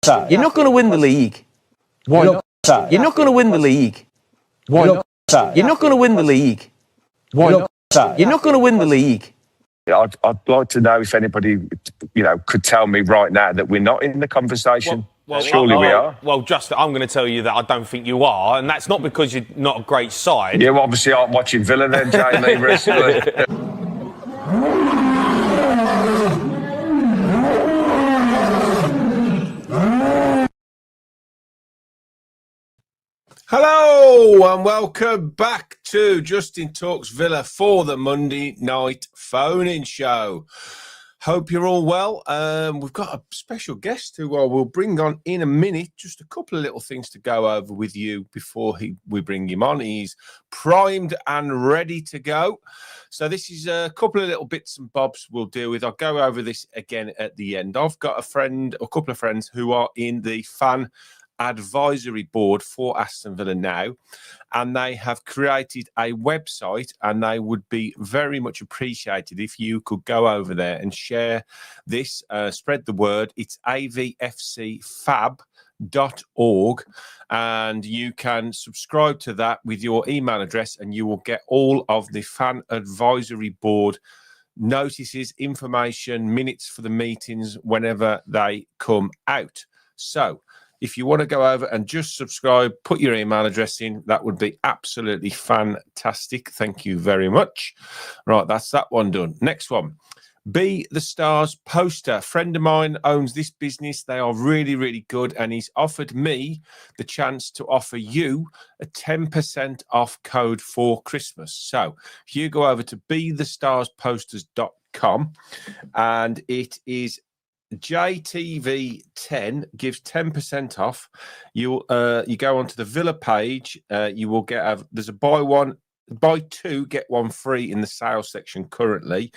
You're not going to win the league. Why not? You're not going to win the league. Why not? You're not going to win the league. Why not? You're not going to win the league. I'd like to know if anybody, could tell me right now that we're not in the conversation. Surely we are. Well, Justin, I'm going to tell you that I don't think you are, and that's not because you're not a great side. You obviously aren't watching Villa then, Jamie, recently. Hello and welcome back to Justin Talks Villa for the Monday night phone-in show. Hope you're all well. We've got a special guest who we'll bring on in a minute. Just a couple of little things to go over with you before we bring him on. He's primed and ready to go. So this is a couple of little bits and bobs we'll deal with. I'll go over this again at the end. I've got a couple of friends who are in the fan advisory board for Aston Villa now, and they have created a website, and they would be very much appreciated if you could go over there and share this, spread the word. It's avfcfab.org, and you can subscribe to that with your email address, and you will get all of the fan advisory board notices, information, minutes for the meetings whenever they come out. So if you want to go over and just subscribe, put your email address in, that would be absolutely fantastic. Thank you very much. Right, that's that one done. Next one. Be the Stars poster. A friend of mine owns this business. They are really, really good. And he's offered me the chance to offer you a 10% off code for Christmas. So if you go over to bethestarsposters.com, and it is JTV10 gives 10% off. You go onto the Villa page. You will get there's a buy two get one free in the sales section currently,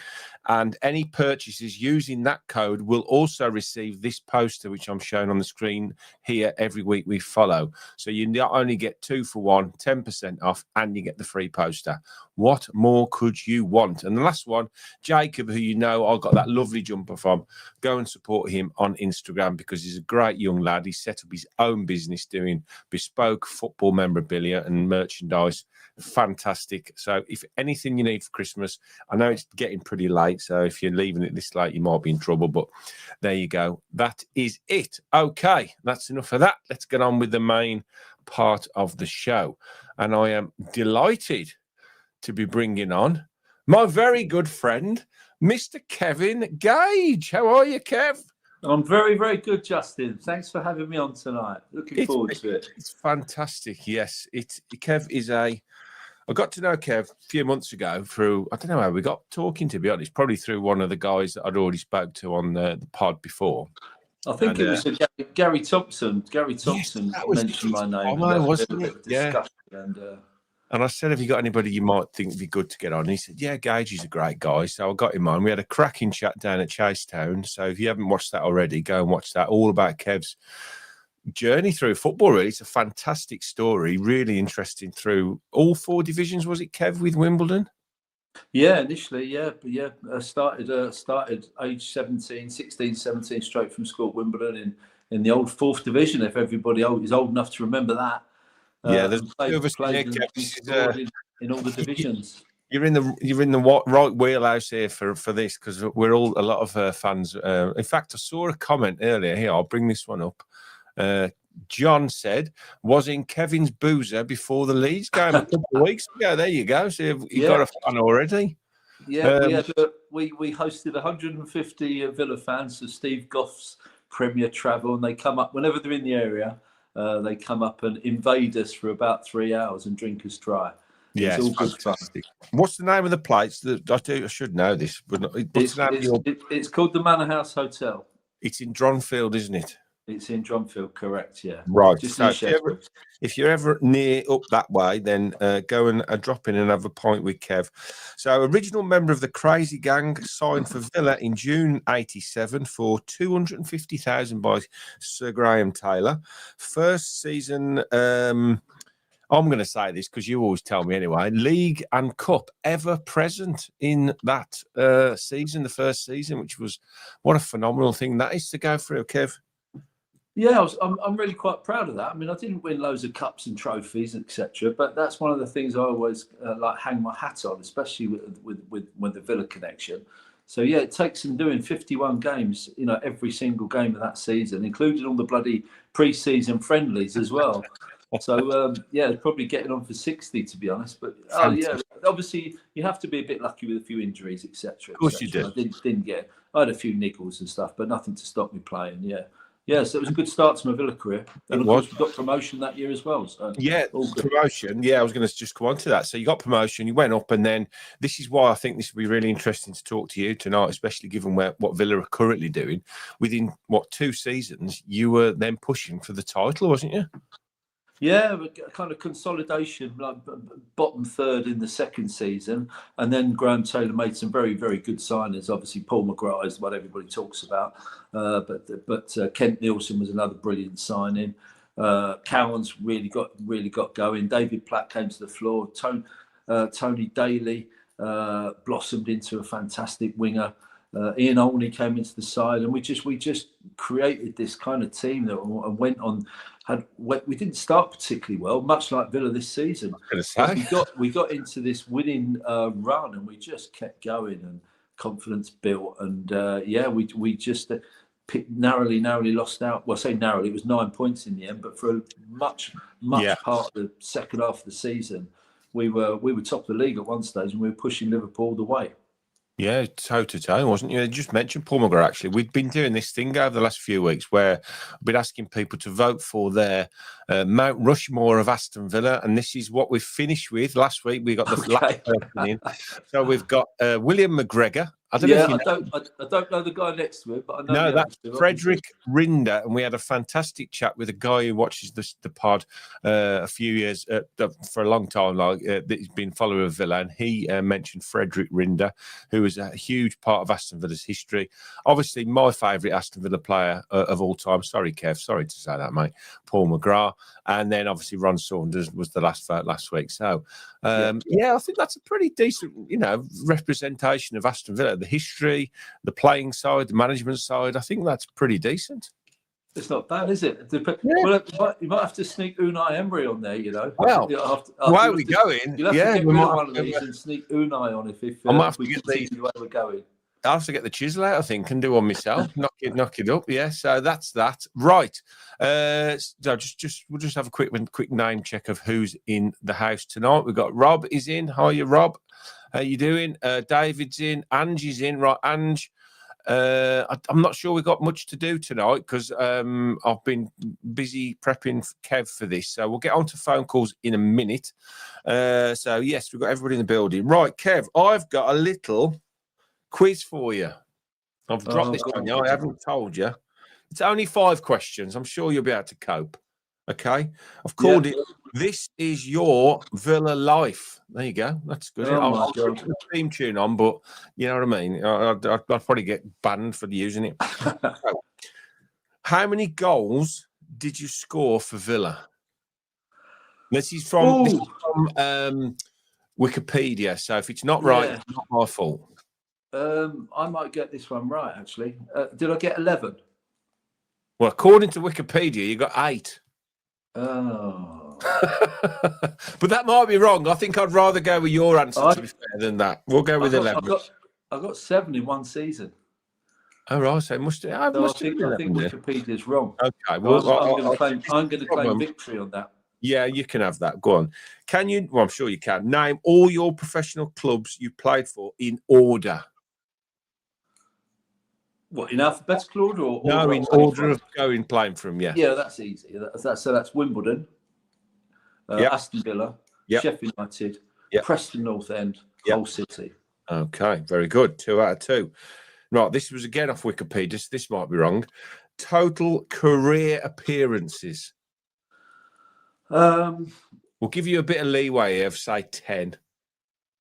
and any purchases using that code will also receive this poster, which I'm showing on the screen here every week we follow. So you not only get 2 for 1, 10% off, and you get the free poster. What more could you want? And the last one, Jacob, who you know I got that lovely jumper from, go and support him on Instagram because he's a great young lad. He set up his own business doing bespoke football memorabilia and merchandise. Fantastic. So if anything you need for Christmas, I know it's getting pretty late, so if you're leaving it this late, you might be in trouble, but there you go. That is it. Okay, that's enough of that. Let's get on with the main part of the show. And I am delighted to be bringing on my very good friend, Mr. Kevin Gage. How are you, Kev? I'm very, very good, Justin. Thanks for having me on tonight. Looking forward to it. It's fantastic. Yes, Kev is I got to know Kev a few months ago through, I don't know how we got talking, to be honest, probably through one of the guys that I'd already spoke to on the pod before. I think it was Gary Thompson. Gary Thompson mentioned my name. Wasn't it? Yeah. And I said, have you got anybody you might think would be good to get on? And he said, yeah, Gage is a great guy. So I got him on. We had a cracking chat down at Chasetown. So if you haven't watched that already, go and watch that. All about Kev's journey through football, really. It's a fantastic story. Really interesting through all 4 divisions, was it, Kev, with Wimbledon? Yeah, initially, yeah. I started age 16, 17, straight from school at Wimbledon in the old 4th division, if everybody is old enough to remember that. Yeah, there's played in all the divisions. You're in the right wheelhouse here for this, because we're all a lot of fans. In fact, I saw a comment earlier here. I'll bring this one up. John said, was in Kevin's boozer before the Leeds game a couple of weeks ago. There you go. So you got a fan already. Yeah, we hosted 150 Villa fans for Steve Goff's Premier Travel, and they come up whenever they're in the area. They come up and invade us for about 3 hours and drink us dry. Yeah, it's all fantastic. What's the name of the place? I should know this, but it's called the Manor House Hotel. It's in Dronfield, isn't it? It's in Dronfield, correct? Yeah. Right. Just so if you're ever near up that way, then go and drop in and have a pint with Kev. So, original member of the Crazy Gang, signed for Villa in June '87 for $250,000 by Sir Graham Taylor. First season. I'm going to say this because you always tell me anyway. League and Cup ever present in that season, the first season, which was what a phenomenal thing that is to go through, Kev. Yeah, I'm really quite proud of that. I mean, I didn't win loads of cups and trophies, etc. But that's one of the things I always like hang my hat on, especially with the Villa connection. So yeah, it takes them doing 51 games, every single game of that season, including all the bloody pre-season friendlies as well. So yeah, it's probably getting on for 60 to be honest. But yeah, obviously you have to be a bit lucky with a few injuries, etc. Of course you do. I had a few niggles and stuff, but nothing to stop me playing. Yeah. Yeah, so it was a good start to my Villa career. And of course, we got promotion that year as well. So yeah, promotion. Yeah, I was going to just come on to that. So you got promotion, you went up, and then this is why I think this would be really interesting to talk to you tonight, especially given what Villa are currently doing. Within, 2 seasons, you were then pushing for the title, wasn't you? Yeah, kind of consolidation, like bottom third in the second season. And then Graham Taylor made some very, very good signings. Obviously, Paul McGrath is what everybody talks about. But Kent Nielsen was another brilliant signing. Cowan's really got going. David Platt came to the floor. Tony Daly blossomed into a fantastic winger. Ian Olney came into the side, and we just created this kind of team that went on. We didn't start particularly well, much like Villa this season. We got into this winning run, and we just kept going, and confidence built. And yeah, we just narrowly lost out. Well, I say narrowly, it was 9 points in the end, but for a much part of the second half of the season, we were top of the league at one stage, and we were pushing Liverpool all the way. Yeah, toe to toe, wasn't you? You just mentioned Paul McGrath, actually. We've been doing this thing over the last few weeks where I've been asking people to vote for their Mount Rushmore of Aston Villa, and this is what we've finished with. Last week, we got the last person in. So we've got William McGregor. I don't know the guy next to him, but I know. No, that's Frederick Rinder, and we had a fantastic chat with a guy who watches the pod a few years for a long time. He's been a follower of Villa, and he mentioned Frederick Rinder, who is a huge part of Aston Villa's history. Obviously, my favourite Aston Villa player of all time. Sorry, Kev. Sorry to say that, mate. Paul McGrath, and then obviously Ron Saunders was the last vote last week. So, yeah, I think that's a pretty decent, representation of Aston Villa. The history, the playing side, the management side, I think that's pretty decent. It's not bad, is it? Well, you might have to sneak Unai Emery on there, Well, why are we going? You'll have to get rid of one of these and sneak Unai on if we continue the way we're going. I'll have to get the chisel out, I think, and do one myself. knock it up. Yeah, so that's that. Right. So we'll just have a quick name check of who's in the house tonight. We've got Rob is in. Hiya, Rob. How you doing? David's in. Angie's in. Right, Ange. I'm not sure we've got much to do tonight because I've been busy prepping Kev for this. So we'll get on to phone calls in a minute. So, yes, we've got everybody in the building. Right, Kev, I've got a little quiz for you. I've dropped this on you. I haven't told you. It's only 5 questions. I'm sure you'll be able to cope. Okay? I've called it This Is Your Villa Life. There you go. That's good. I'll put the theme tune on, but you know what I mean? I'll probably get banned for using it. So, how many goals did you score for Villa? This is from Wikipedia. So if it's not right, it's not my fault. I might get this one right, actually. Did I get 11? Well, according to Wikipedia, you got 8. Oh. But that might be wrong. I think I'd rather go with your answer, to be fair, than that. We'll go with 11. I got 7 in one season. Oh, right. So I think Wikipedia's wrong. Okay. Well, I'm going to claim victory on that. Yeah, you can have that. Go on. Can you? Well, I'm sure you can. Name all your professional clubs you played for in order. What, in alphabetical order? No, in order of going playing from, yeah. Yeah, that's easy. That's Wimbledon, Aston Villa, Sheffield United, Preston North End, Hull City. Okay, very good. 2 out of 2. Right, this was again off Wikipedia. So this might be wrong. Total career appearances. We'll give you a bit of leeway here of, say, 10.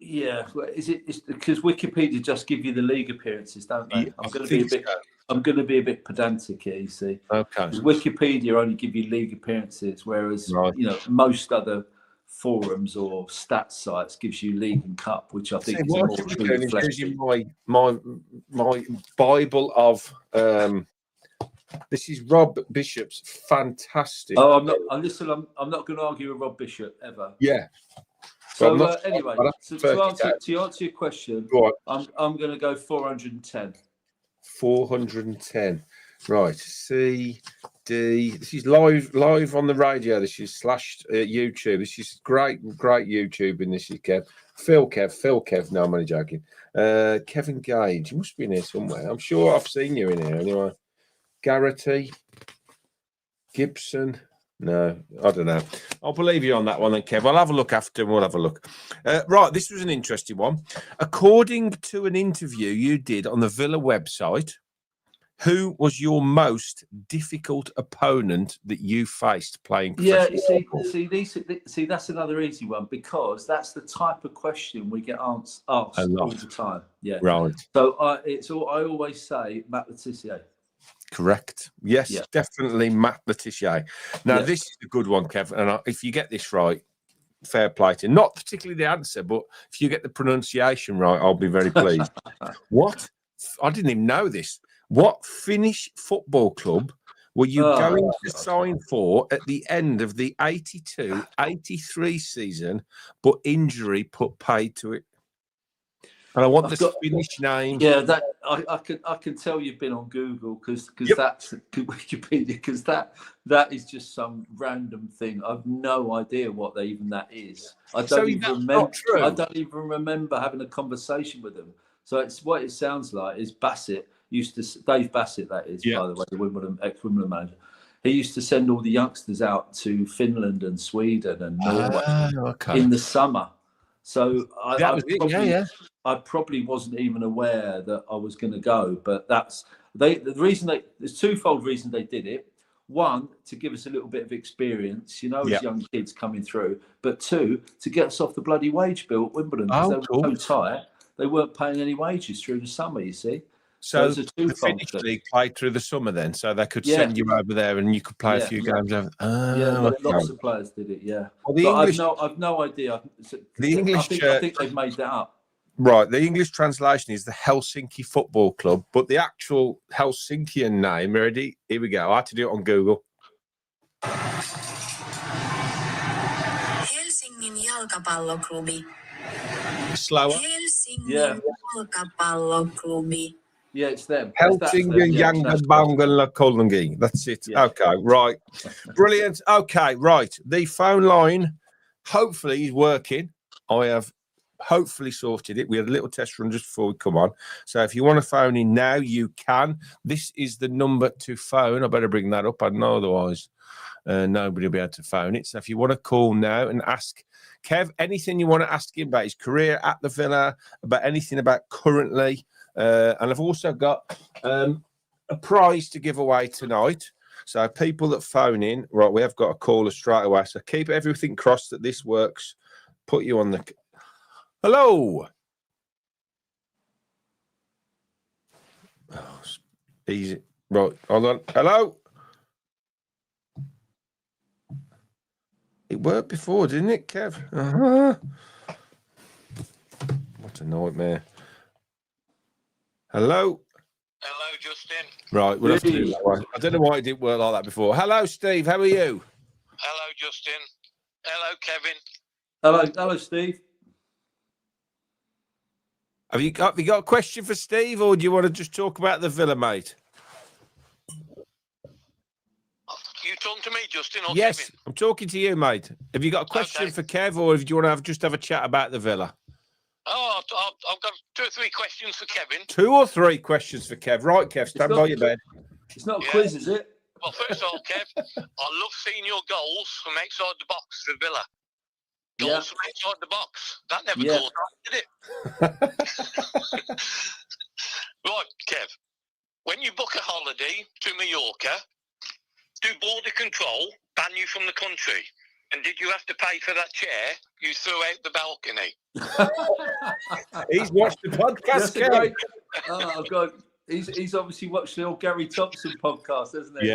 Yeah, it's because Wikipedia just give you the league appearances, don't they? Yeah, I'm going to be a bit pedantic here, you see. Okay. Wikipedia only give you league appearances, whereas most other forums or stats sites gives you league and cup, which I think is more true. My Bible of This is Rob Bishop's fantastic. Oh, I'm not. I'm not going to argue with Rob Bishop ever. Yeah. So Well, anyway, to to answer your question, I'm going to go 410. 410. Right. C D. This is live on the radio. This is slashed YouTube. This is great YouTube. And this is Kev. Phil Kev. No, I'm only joking. Kevin Gage. He must be in here somewhere. I'm sure I've seen you in here anyway. Garrity. Gibson. No, I don't know. I'll believe you on that one then, Kev. I'll have a look after and we'll have a look. Right, this was an interesting one. According to an interview you did on the Villa website, who was your most difficult opponent that you faced playing professional football? See, that's another easy one because that's the type of question we get asked all the time. Yeah, right. So I always say Matt Le Tissier. Correct. Yes, definitely Matt Le Tissier. Now, this is a good one, Kev. And if you get this right, fair play to you. Not particularly the answer, but if you get the pronunciation right, I'll be very pleased. What? I didn't even know this. What Finnish football club were you going to sign for at the end of the 82-83 season, but injury put paid to it? And I want the Finnish name. Yeah, that I can tell you've been on Google because that's Wikipedia because that is just some random thing. I've no idea what that is. I don't even remember having a conversation with them. So it's what it sounds like is Dave Bassett, that is, by the way, the ex-Wimbledon manager. He used to send all the youngsters out to Finland and Sweden and Norway in the summer. So I probably wasn't even aware that I was going to go, but there's twofold reason they did it. One, to give us a little bit of experience, as young kids coming through, but two, to get us off the bloody wage bill at Wimbledon because they were so tight, they weren't paying any wages through the summer, you see. So the Finnish league played through the summer then, so they could send you over there and you could play a few games over. Lots of players did it. Yeah, well, I've no idea. The English, I think they've made that up. Right, the English translation is the Helsinki Football Club, but the actual Helsinkian name, ready? Here we go. I had to do it on Google. Helsingin jalkapalloklubi. Slower. Helsingin jalkapalloklubi. Yeah, it's them. Helsingin jalkapalloklubi. That's it. Yeah. Okay, right. Brilliant. Okay, right. The phone line, hopefully, is working. I have hopefully sorted it. We had a little test run just before we come on. So if you want to phone in now, you can. This is the number to phone. I better bring that up. I know otherwise nobody will be able to phone it. So if you want to call now and ask Kev anything you want to ask him about his career at the Villa, about anything about currently. And I've also got a prize to give away tonight. So people that phone in, right, we have got a caller straight away. So keep everything crossed that this works. Put you on the... Hello. Oh, easy. Right, hold on. Hello. It worked before, didn't it, Kev? What a nightmare. Hello. Hello, Justin. Right, we'll have to do that one. I don't know why it didn't work like that before. Hello, Steve. How are you? Hello, Justin. Hello, Kevin. Hello, Steve. Have you got a question for Steve, or do you want to just talk about the Villa, mate? You talking to me, Justin, or yes, Kevin? I'm talking to you, mate. Have you got a question for Kev, or do you want to just have a chat about the Villa? Oh, I've got 2 or 3 questions for Kevin. 2 or 3 questions for Kev. Right, Kev, stand by your bed. It's not a quiz, is it? Well, first of all, Kev, I love seeing your goals from outside the box for Villa. Goals from outside the box. That never goes right, did it? Right, Kev. When you book a holiday to Mallorca, do border control ban you from the country? And did you have to pay for that chair you threw out the balcony? He's watched the podcast, Kev. Oh, God. He's obviously watched the old Gary Thompson podcast, hasn't he?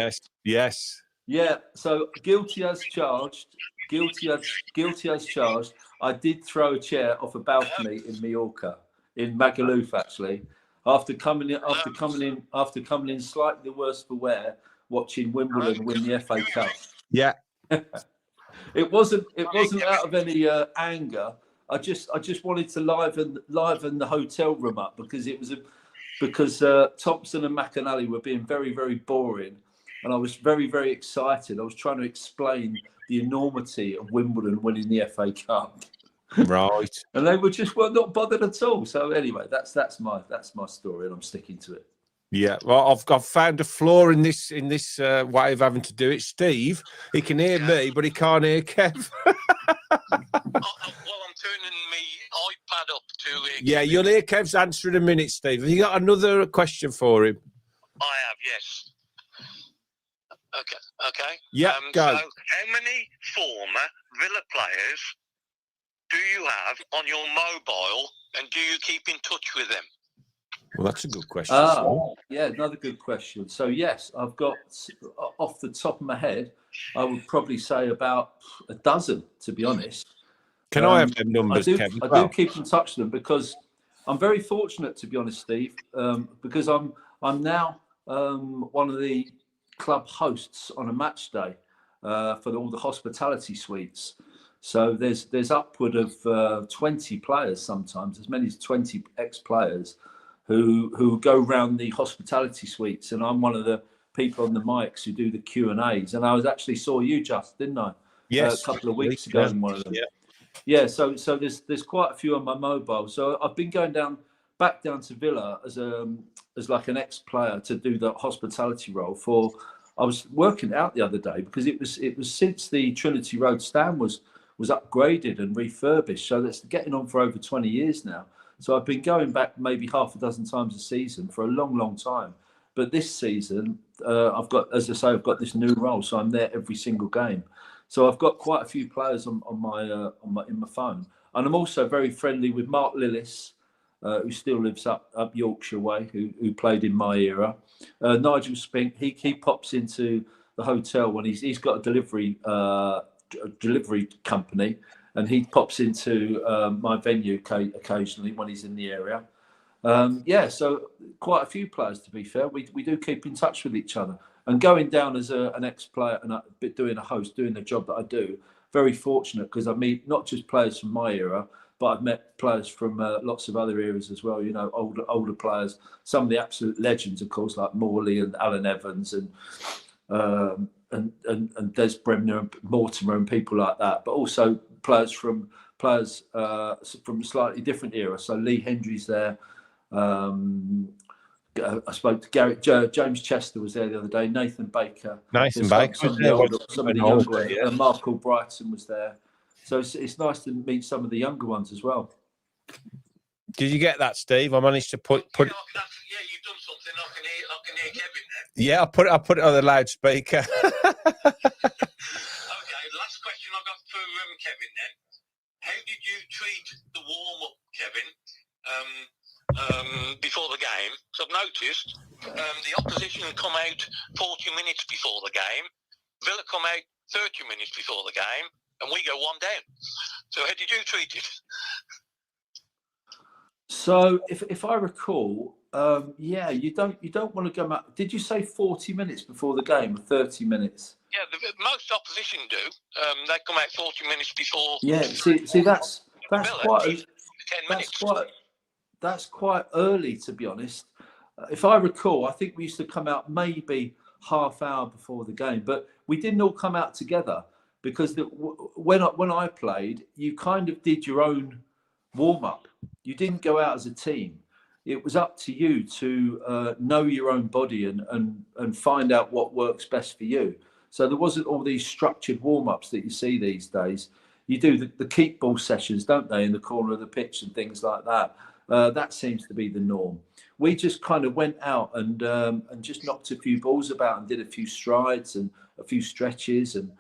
Yes. Yeah, so guilty as charged. Guilty as charged. I did throw a chair off a balcony in Mallorca, in Magaluf, actually. after coming in slightly the worse for wear, watching Wimbledon win the FA Cup. Yeah. It wasn't out of any anger. I just wanted to liven the hotel room up because Thompson and McAnally were being very, very boring, and I was very, very excited. I was trying to explain the enormity of Wimbledon winning the FA Cup. Right. And they were just not bothered at all. So anyway, that's my story, and I'm sticking to it. Yeah, well, I've found a flaw in this way of having to do it. Steve, he can hear me, but he can't hear Kev. Well, I'm turning my iPad up to. Yeah, you'll hear Kev's answer in a minute, Steve. Have you got another question for him? I have, yes. Okay. Yeah, go. So, how many former Villa players do you have on your mobile, and do you keep in touch with them? Well, that's a good question. Yeah, another good question. So yes, I've got, off the top of my head, I would probably say about a dozen, to be honest. Can I have them numbers, Kevin? I do keep in touch with them because I'm very fortunate, to be honest, Steve, because I'm now one of the club hosts on a match day for all the hospitality suites. So there's upward of 20 players, sometimes as many as 20 ex-players who go around the hospitality suites, and I'm one of the people on the mics who do the Q&As. And I actually saw you, Just, didn't I? Yes, a couple of weeks ago in one of them. Yeah. So there's quite a few on my mobile. So I've been going back down to Villa as like an ex-player to do the hospitality role for. I was working out the other day because it was since the Trinity Road stand was upgraded and refurbished. So that's getting on for over 20 years now. So I've been going back maybe half a dozen times a season for a long, long time. But this season, I've got this new role, so I'm there every single game. So I've got quite a few players in my phone, and I'm also very friendly with Mark Lillis, who still lives up Yorkshire way, who played in my era. Nigel Spink, he pops into the hotel when he's got a delivery company. And he pops into my venue occasionally when he's in the area. So quite a few players, to be fair. We do keep in touch with each other. And going down as an ex-player and doing the job that I do, very fortunate because I meet not just players from my era, but I've met players from lots of other eras as well. You know, older players, some of the absolute legends, of course, like Morley and Alan Evans and Des Bremner and Mortimer and people like that, but also players from a slightly different era. So Lee Hendry's there. I spoke to James Chester was there the other day. Nathan Baker. Some of the younger ones. Mark Albrighton was there. So it's nice to meet some of the younger ones as well. Did you get that, Steve? I managed to put. Yeah, you've done something. I can hear Kevin there. Yeah, I put it on the loudspeaker. Okay, last question I got for Kevin then. How did you treat the warm-up, Kevin, before the game? So I've noticed the opposition come out 40 minutes before the game. Villa come out 30 minutes before the game, and we go one down. So how did you treat it? So if I recall, you don't want to go out. Did you say 40 minutes before the game or 30 minutes? Yeah, most opposition do. They come out 40 minutes before. Yeah, see that's quite early, to be honest. If I recall, I think we used to come out maybe half hour before the game, but we didn't all come out together because when I played, you kind of did your own warm up. You didn't go out as a team. It was up to you to know your own body and find out what works best for you. So there wasn't all these structured warm-ups that you see these days. You do the keep ball sessions, don't they, in the corner of the pitch and things like that. That seems to be the norm. We just kind of went out and just knocked a few balls about and did a few strides and a few stretches and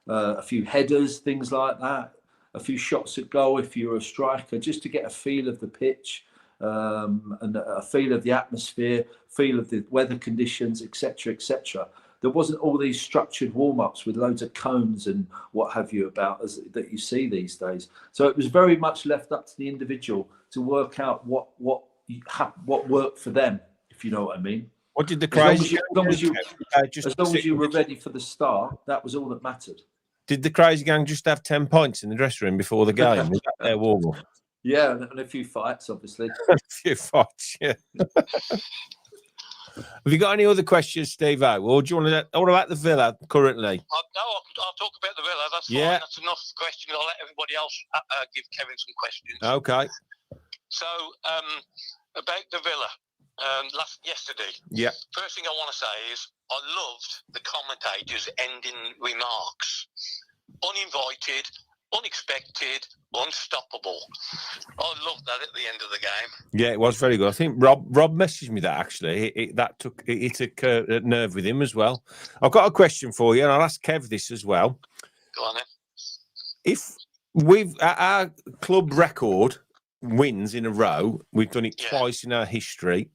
a few headers, things like that. A few shots at goal if you're a striker, just to get a feel of the pitch and a feel of the atmosphere, feel of the weather conditions, etc., etc. There wasn't all these structured warm-ups with loads of cones and what have you about that you see these days. So it was very much left up to the individual to work out what what worked for them, if you know what I mean. What did the As long crazy as you, as long as you were just ready for the start, that was all that mattered. did the crazy gang just have 10 points in the dressing room before the game? Was that their warm up? Yeah, and a few fights, obviously. A few fights, yeah. Have you got any other questions, Steve? Or do you want to? What about the Villa currently? I'll talk about the Villa. That's Yeah. fine. That's enough questions. I'll let everybody else give Kevin some questions. Okay. So, about the Villa, yesterday. Yeah. First thing I want to say is I loved the commentators' ending remarks. Uninvited, unexpected, unstoppable. I loved that at the end of the game. Yeah, it was very good. I think Rob messaged me that actually. It took a nerve with him as well. I've got a question for you, and I'll ask Kev this as well. Go on then. If our club record wins in a row, we've done it twice in our history.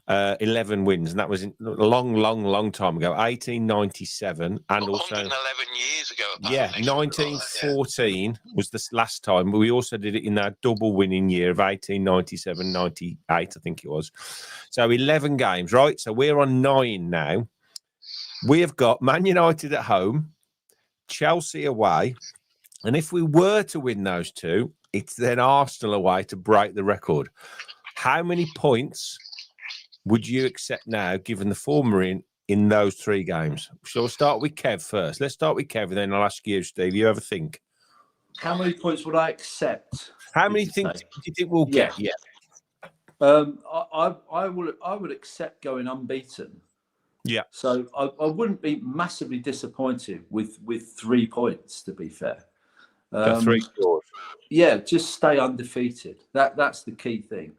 11 wins, and that was a long time ago, 1897, and also 111 years ago. Yeah, apparently. 1914 was the last time, but we also did it in our double winning year of 1897-98, I think it was. So 11 games, right? So we're on 9 now. We have got Man United at home, Chelsea away, and if we were to win those two, it's then Arsenal away to break the record. How many points would you accept now, given the form we're in those 3 games? So we'll start with Kev first. Let's start with Kev, and then I'll ask you, Steve. You ever think? How many points would I accept? How many do you think we'll get? Yeah. I would accept going unbeaten. Yeah. So I wouldn't be massively disappointed with 3 points, to be fair. 3 scores. Yeah, just stay undefeated. That's the key thing.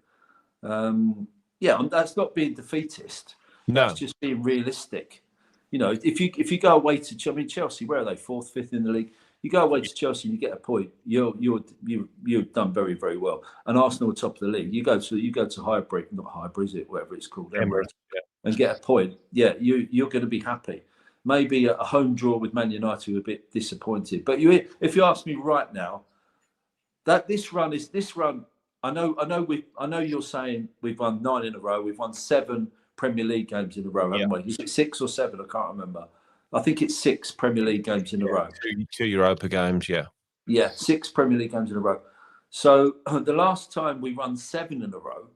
That's not being defeatist. No, That's just being realistic. You know, if you go away to Chelsea, where are they? 4th, 5th in the league. You go away to Chelsea and you get a point. You've done very, very well. And Arsenal are top of the league. You go to Highbury, not Highbury, is it? Whatever it's called, Emirates, and get a point. Yeah, you're going to be happy. Maybe a home draw with Man United, who are a bit disappointed. But if you ask me right now, that this run. I know you're saying we've won 9 in a row. We've won 7 Premier League games in a row, haven't we? Is it 6 or 7? I can't remember. I think it's 6 Premier League games in a row. 2 Europa games, yeah. Yeah, 6 Premier League games in a row. So the last time we won 7 in a row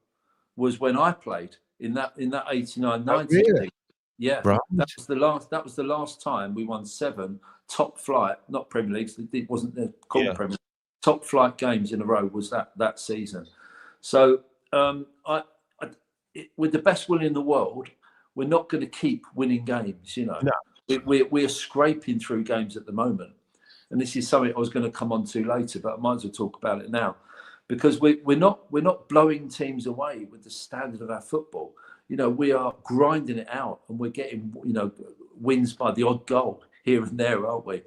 was when I played in that 89-90 league. Yeah, right. That was the last time we won 7 top flight, not Premier Leagues. It wasn't called Premier League. Top flight games in a row was that season. So with the best will in the world, we're not going to keep winning games. You know, no. We're scraping through games at the moment, and this is something I was going to come on to later, but I might as well talk about it now, because we're not blowing teams away with the standard of our football. You know, we are grinding it out, and we're getting wins by the odd goal here and there, aren't we?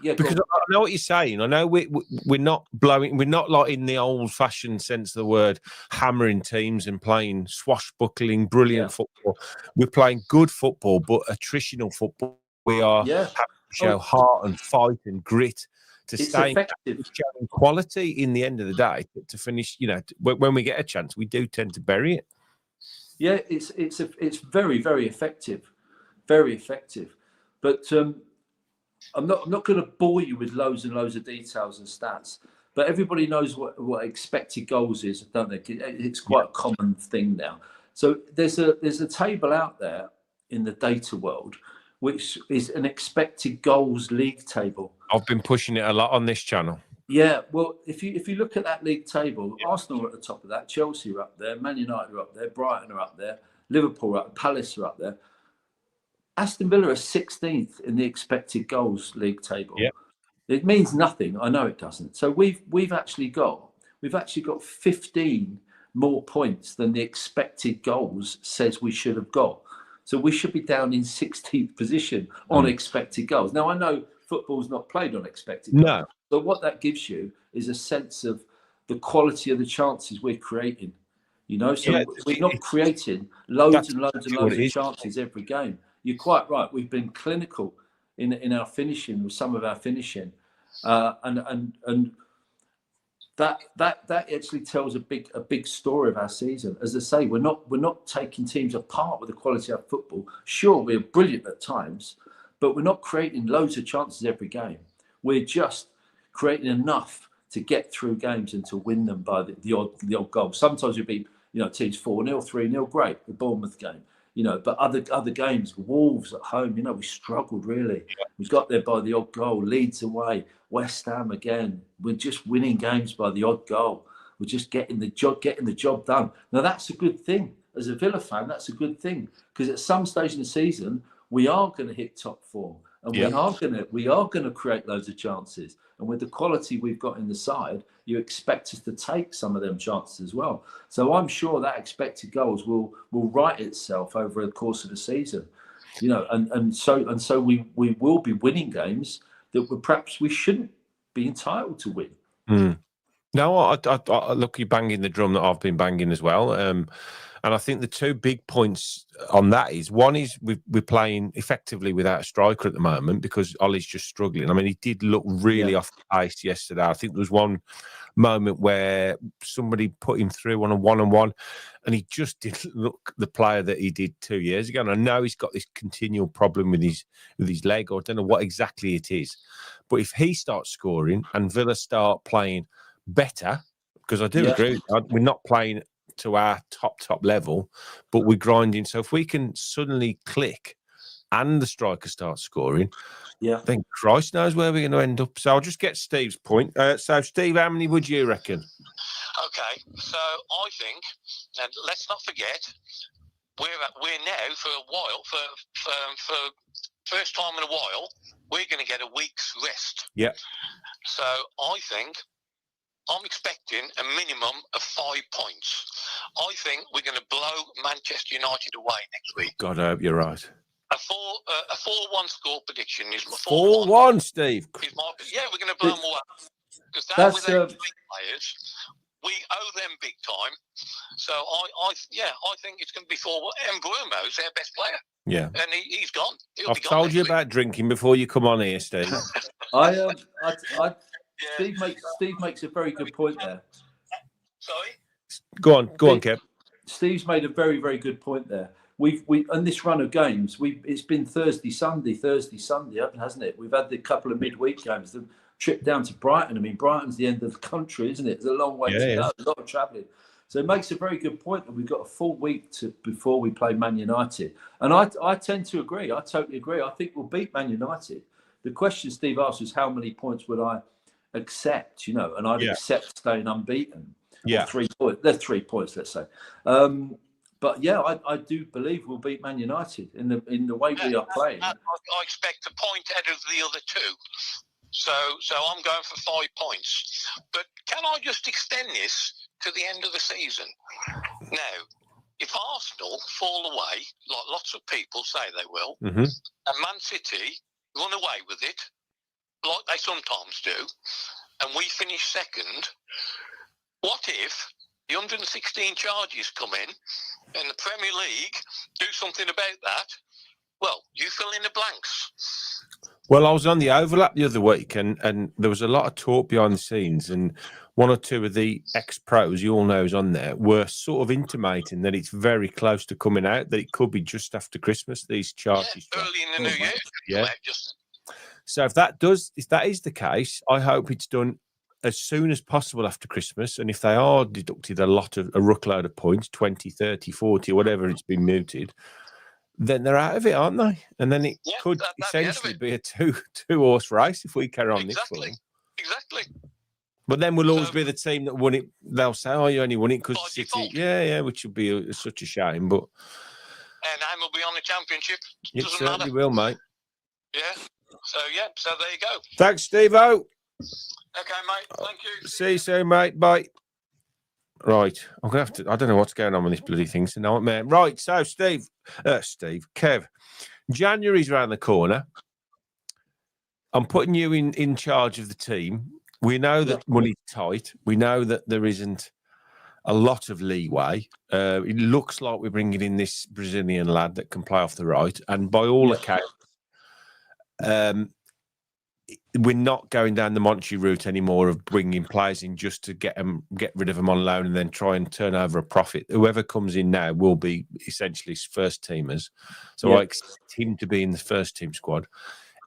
Yeah, because I know what you're saying. I know we're not blowing. We're not like in the old-fashioned sense of the word, hammering teams and playing swashbuckling, brilliant football. We're playing good football, but attritional football. We are having to show heart and fight and grit to stay showing quality. In the end of the day, to finish. You know, when we get a chance, we do tend to bury it. Yeah, it's very, very effective, very effective, but. I'm not going to bore you with loads and loads of details and stats, but everybody knows what expected goals is, don't they? It's quite a common thing now. So there's a table out there in the data world, which is an expected goals league table. I've been pushing it a lot on this channel. Yeah, well, if you look at that league table, Arsenal are at the top of that, Chelsea are up there, Man United are up there, Brighton are up there, Liverpool are up, Palace are up there. Aston Villa are 16th in the expected goals league table. Yeah. It means nothing. I know it doesn't. So we've actually got 15 more points than the expected goals says we should have got. So we should be down in 16th position on expected goals. Now I know football's not played on expected goals. No. But what that gives you is a sense of the quality of the chances we're creating. You know, so we're not creating loads and loads of chances every game. You're quite right. We've been clinical in our finishing, with some of our finishing, and that actually tells a big story of our season. As I say, we're not taking teams apart with the quality of football. Sure, we're brilliant at times, but we're not creating loads of chances every game. We're just creating enough to get through games and to win them by the odd goal. Sometimes you'll be, teams 4-0, 3-0, great, the Bournemouth game. But other games, Wolves at home, we struggled really. We got there by the odd goal. Leeds away, West Ham again. We're just winning games by the odd goal. We're just getting the job done. Now that's a good thing. As a Villa fan, that's a good thing, because at some stage in the season we are going to hit top four, and we are going to create loads of chances. And with the quality we've got in the side, you expect us to take some of them chances as well. So I'm sure that expected goals will right itself over the course of the season, and so we will be winning games that perhaps we shouldn't be entitled to win. Mm. No, I look, you're banging the drum that I've been banging as well. And I think the two big points on that is, one is we're playing effectively without a striker at the moment because Ollie's just struggling. I mean, he did look really off the pace yesterday. I think there was one moment where somebody put him through on a one-on-one and he just didn't look the player that he did 2 years ago. And I know he's got this continual problem with his leg, or I don't know what exactly it is. But if he starts scoring and Villa start playing better, because I do agree, we're not playing to our top level, but we're grinding. So if we can suddenly click and the striker starts scoring, then Christ knows where we're going to end up. So I'll just get Steve's point. So Steve, how many would you reckon? Okay, so I think, and let's not forget, we're now for a while, for first time in a while, we're going to get a week's rest. Yeah. So I think I'm expecting a minimum of 5 points. I think we're going to blow Manchester United away next week. God, I hope you're right. A 4-1 score prediction is my 4-1, Steve. we're going to blow them away. Because that with our big players, we owe them big time. So I think it's going to be 4-1. And Bruno's their best player. Yeah. And he's gone. I've told you about drinking before you come on here, Steve. Steve makes a very good point there. Sorry? Go on, Kev. Steve's made a very, very good point there. We on this run of games, it's been Thursday, Sunday, hasn't it? We've had the couple of midweek games. The trip down to Brighton. I mean, Brighton's the end of the country, isn't it? It's a long way to go. A lot of travelling. So it makes a very good point that we've got a full week before we play Man United. And I tend to agree. I totally agree. I think we'll beat Man United. The question Steve asked was, how many points would I accept? And I'd accept staying unbeaten. Yeah. 3 points. There's 3 points, let's say. But I do believe we'll beat Man United in the way we are playing. I expect a point ahead of the other two. So I'm going for 5 points. But can I just extend this to the end of the season? Now, if Arsenal fall away, like lots of people say they will, and Man City run away with it, like they sometimes do, and we finish second, what if the 116 charges come in and the Premier League do something about that? Well, you fill in the blanks. Well, I was on the overlap the other week, and there was a lot of talk behind the scenes, and one or two of the ex-pros, you all know, is on there, were sort of intimating that it's very close to coming out, that it could be just after Christmas, these charges. Yeah, early in the new year. Yeah. So if that is the case, I hope it's done as soon as possible after Christmas. And if they are deducted a ruckload of points, 20, 30, 40, or whatever it's been mooted, then they're out of it, aren't they? And then it could essentially be a two-horse race if we carry on this form. Exactly. But then we'll always be the team that won it. They'll say, "Oh, you only won it because City." Yeah, which would be such a shame. But and I will be on the championship. It certainly will, mate. Yeah. So there you go. Thanks, Steve-O. Okay, mate. Thank you. See you soon, mate. Bye. Right, I'm gonna have to. I don't know what's going on with this bloody thing tonight, man. Right, so Kev, January's around the corner. I'm putting you in charge of the team. We know that money's tight. We know that there isn't a lot of leeway. It looks like we're bringing in this Brazilian lad that can play off the right, and by all accounts, we're not going down the Monterey route anymore of bringing players in just to get rid of them on loan and then try and turn over a profit. Whoever comes in now will be essentially first teamers. So I expect him to be in the first team squad.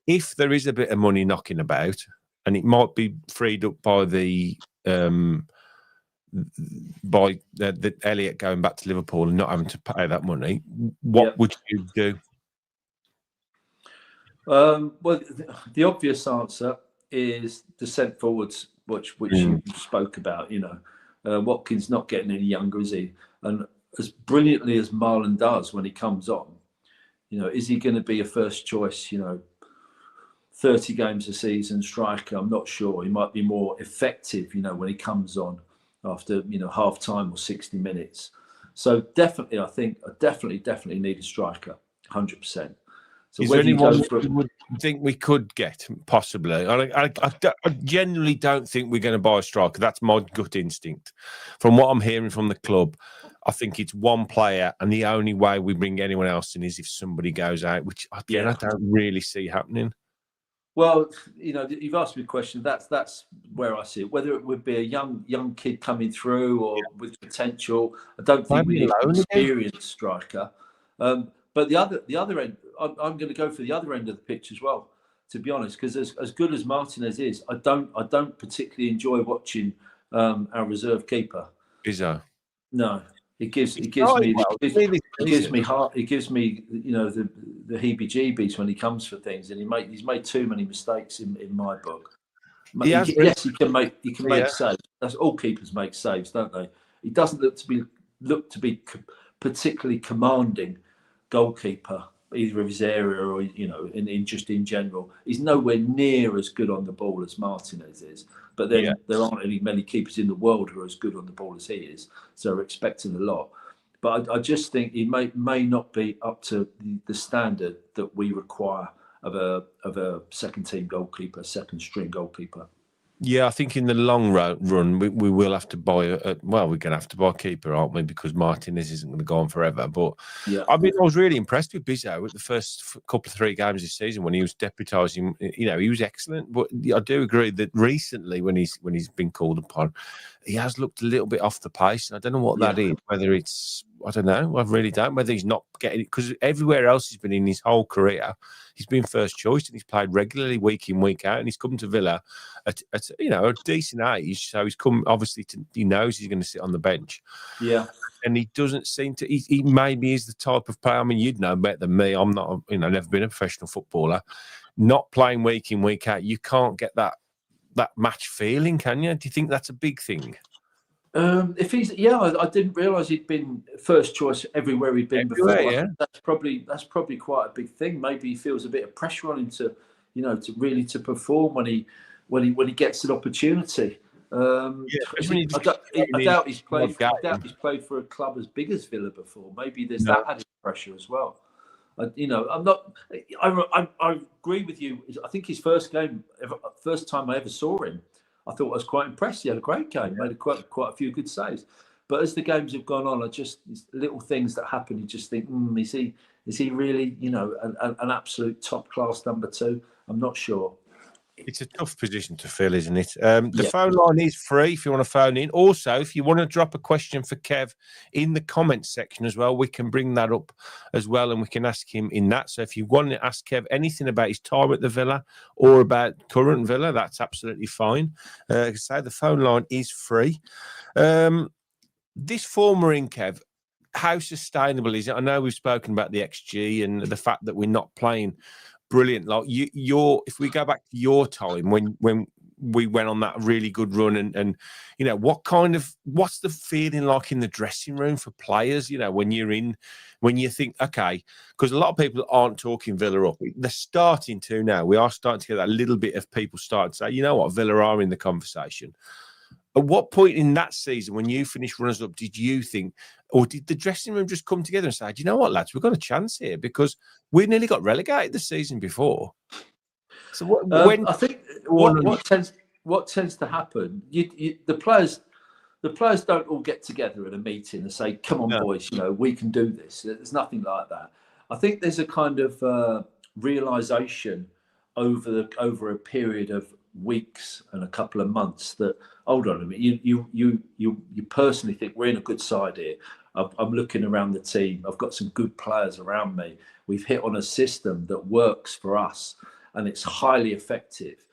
If there is a bit of money knocking about, and it might be freed up by the Elliott going back to Liverpool and not having to pay that money, what would you do? Well, the obvious answer is the centre forwards, which you spoke about. You know, Watkins not getting any younger, is he? And as brilliantly as Marlon does when he comes on, you know, is he going to be a first choice? You know, 30 games a season striker? I'm not sure. He might be more effective, you know, when he comes on after, you know, half time or 60 minutes. So definitely, I think I definitely need a striker, 100%. So is there anyone you would think we could get, possibly? I genuinely don't think we're going to buy a striker. That's my gut instinct. From what I'm hearing from the club, I think it's one player, and the only way we bring anyone else in is if somebody goes out, which, again, I don't really see happening. Well, you know, you've asked me a question. That's where I see it. Whether it would be a young kid coming through or with potential, I don't think we need an experienced striker. But the other end, I'm going to go for the other end of the pitch as well, to be honest, because as good as Martinez is, I don't particularly enjoy watching our reserve keeper. Izzo. No, it gives me you know the heebie-jeebies when he comes for things, and he's made too many mistakes in my book. Yes, he can make saves. That's all keepers make saves, don't they? He doesn't look to be particularly commanding goalkeeper, either of his area or, you know, in general. He's nowhere near as good on the ball as Martinez is. But then there aren't many keepers in the world who are as good on the ball as he is. So we're expecting a lot. But I just think he may not be up to the standard that we require of a second team goalkeeper, second string goalkeeper. Yeah, I think in the long run, we will have to buy we're going to have to buy a keeper, aren't we? Because Martinez isn't going to go on forever. But I mean, I was really impressed with Bizzo at the first couple of 3 games this season when he was deputising. You know, he was excellent. But I do agree that recently, when he's been called upon, he has looked a little bit off the pace. And I don't know what that is. Whether it's, I don't know. I really don't. Whether he's not getting it, because everywhere else he's been in his whole career, he's been first choice and he's played regularly week in, week out, and he's come to Villa at you know, a decent age. So he's come, obviously, he knows he's going to sit on the bench. Yeah. And he doesn't seem to, he maybe is the type of player, I mean, you'd know better than me. I'm not, you know, never been a professional footballer. Not playing week in, week out, you can't get that match feeling, can you? Do you think that's a big thing? If he's, I didn't realise he'd been first choice everywhere he'd been before. Yeah. That's probably quite a big thing. Maybe he feels a bit of pressure on him to, you know, to really perform when he gets an opportunity. I doubt he's played for a club as big as Villa before. Maybe there's that added pressure as well. You know, I agree with you. I think his first time I ever saw him, I thought I was quite impressed. He had a great game, made quite a few good saves. But as the games have gone on, little things that happen, you just think, is he really, you know, an absolute top class number 2? I'm not sure. It's a tough position to fill, isn't it? The phone line is free if you want to phone in. Also, if you want to drop a question for Kev in the comments section as well, we can bring that up as well and we can ask him in that. So if you want to ask Kev anything about his time at the Villa or about current Villa, that's absolutely fine. So the phone line is free. This former in, Kev, how sustainable is it? I know we've spoken about the XG and the fact that we're not playing brilliant. Like if we go back to your time when we went on that really good run and you know, what's the feeling like in the dressing room for players, you know, when you think, okay, because a lot of people aren't talking Villa up. They're starting to now. We are starting to get that little bit of people starting to say, you know what, Villa are in the conversation. At what point in that season, when you finished runners-up, did you think, or did the dressing room just come together and say, do you know what, lads, we've got a chance here because we nearly got relegated the season before? So I think what tends to happen, the players don't all get together at a meeting and say, come on, boys, you know, we can do this. There's nothing like that. I think there's a kind of realisation over a period of weeks and a couple of months that, hold on a minute, you personally think we're in a good side here. I'm looking around the team. I've got some good players around me. We've hit on a system that works for us, and it's highly effective.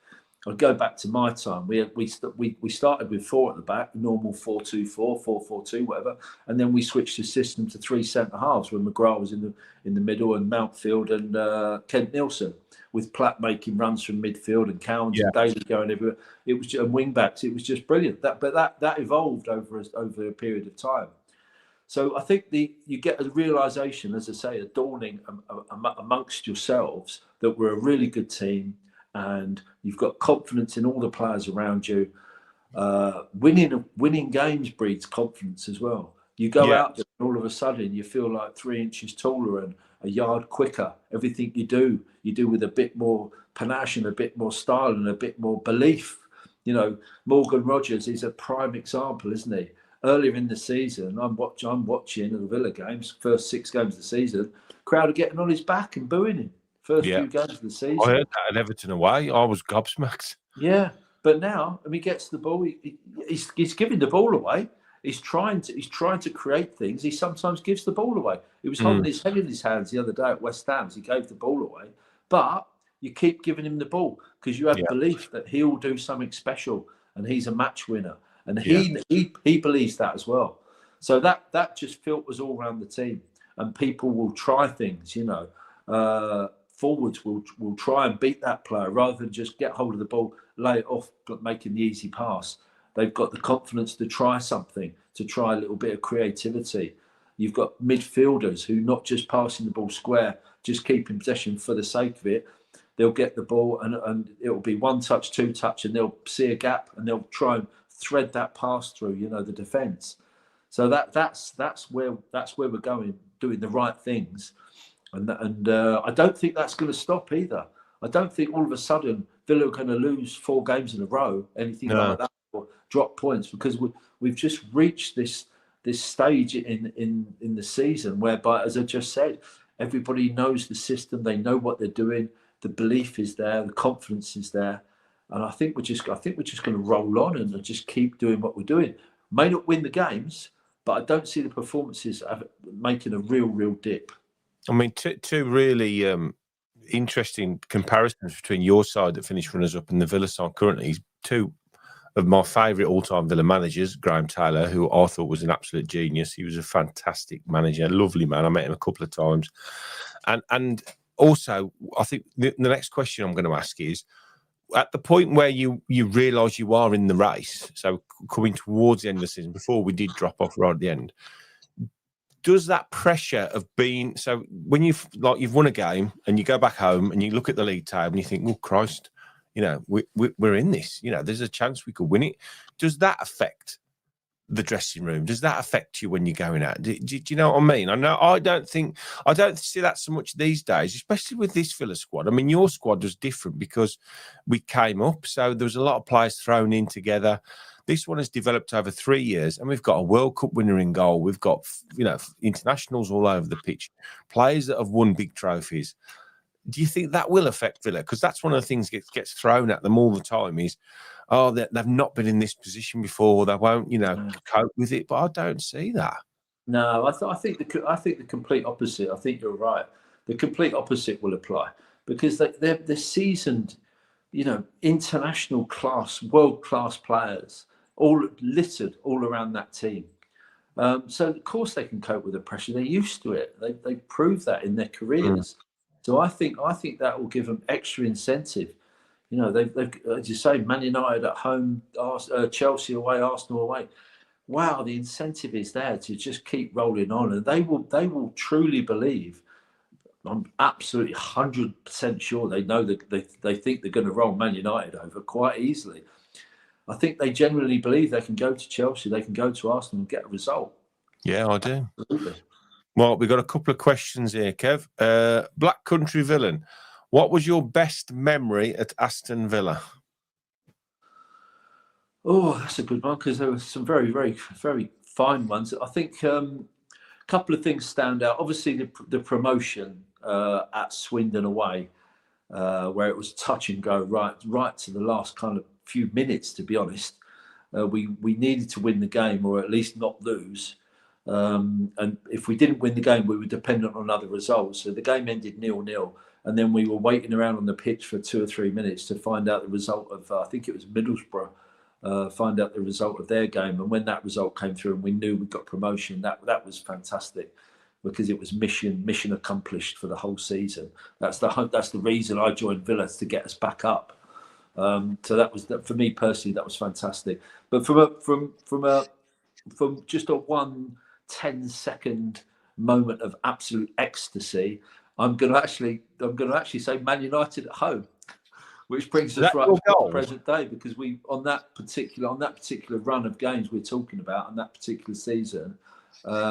I'll go back to my time. We started with 4 at the back, normal 4-2-4, 4-4-2, whatever, and then we switched the system to 3 centre halves when McGrath was in the middle, and Mountfield and Kent Nielsen, with Platt making runs from midfield and Cowans and Daly going everywhere. It was just, and wing backs. It was just brilliant. That evolved over a period of time. So I think you get a realisation, as I say, a dawning amongst yourselves that we're a really good team, and you've got confidence in all the players around you. Winning games breeds confidence as well. You go out there and all of a sudden you feel like 3 inches taller and a yard quicker. Everything you do with a bit more panache and a bit more style and a bit more belief. You know, Morgan Rogers is a prime example, isn't he? Earlier in the season, I'm watching the Villa games, first 6 games of the season, crowd are getting on his back and booing him. First few games of the season. I heard that at Everton away. I was gobsmacked. Yeah, but now, he gets the ball. He's giving the ball away. He's trying to create things. He sometimes gives the ball away. He was holding his head in his hands the other day at West Ham. He gave the ball away, but you keep giving him the ball because you have belief that he'll do something special and he's a match winner, and he believes that as well. So that just filters all around the team, and people will try things. You know. Forwards will try and beat that player rather than just get hold of the ball, lay it off, but making the easy pass. They've got the confidence to try something, to try a little bit of creativity. You've got midfielders who not just passing the ball square, just keeping possession for the sake of it. They'll get the ball and it'll be 1 touch, 2 touch, and they'll see a gap and they'll try and thread that pass through, you know, the defence. So that's where we're going, doing the right things. And I don't think that's going to stop either. I don't think all of a sudden Villa are going to lose 4 games in a row, anything like that, or drop points, because we've just reached this stage in the season whereby, as I just said, everybody knows the system, they know what they're doing, the belief is there, the confidence is there, and I think we're just going to roll on and just keep doing what we're doing. May not win the games, but I don't see the performances making a real dip. I mean, two really interesting comparisons between your side that finished runners-up and the Villa side currently. He's 2 of my favourite all-time Villa managers, Graham Taylor, who I thought was an absolute genius. He was a fantastic manager, a lovely man. I met him a couple of times. And also, I think the next question I'm going to ask is, at the point where you realise you are in the race, so coming towards the end of the season, before we did drop off right at the end, does that pressure of being, so when you've won a game and you go back home and you look at the league table and you think, oh Christ, you know, we're in this, you know, there's a chance we could win it. Does that affect the dressing room? Does that affect you when you're going out? Do you know what I mean? I don't see that so much these days, especially with this Villa squad. I mean, your squad was different because we came up, so there was a lot of players thrown in together. This one has developed over 3 years, and we've got a World Cup winner in goal. We've got, you know, internationals all over the pitch, players that have won big trophies. Do you think that will affect Villa? Because that's one of the things that gets thrown at them all the time is, oh, they've not been in this position before. They won't, you know, cope with it. But I don't see that. No, I think the complete opposite. I think you're right. The complete opposite will apply because they're seasoned, you know, international class, world class players, all littered all around that team. So of course they can cope with the pressure. They're used to it. They proved that in their careers. So I think that will give them extra incentive. You know, they've as you say, Man United at home, Chelsea away, Arsenal away. Wow, the incentive is there to just keep rolling on, and they will truly believe. I'm absolutely 100% sure they know that they think they're going to roll Man United over quite easily. I think they genuinely believe they can go to Chelsea, they can go to Arsenal and get a result. Yeah, I do. Absolutely. Well, we've got a couple of questions here, Kev. Black Country Villain, what was your best memory at Aston Villa? Oh, that's a good one because there were some very, very, very fine ones. I think a couple of things stand out. Obviously, the promotion at Swindon away. where it was touch and go right to the last kind of few minutes. To be honest, we needed to win the game or at least not lose. And if we didn't win the game, we were dependent on other results. So the game ended 0-0, and then we were waiting around on the pitch for 2 or 3 minutes to find out the result of, I think it was Middlesbrough, find out the result of their game. And when that result came through and we knew we got promotion, that was fantastic, because it was mission accomplished for the whole season. That's the reason I joined Villa, to get us back up. So that was, for me personally, that was fantastic. But from just a 1 10-second moment of absolute ecstasy, I'm going to actually say Man United at home, which brings us right to the present day, because we on that particular run of games we're talking about, and that particular season,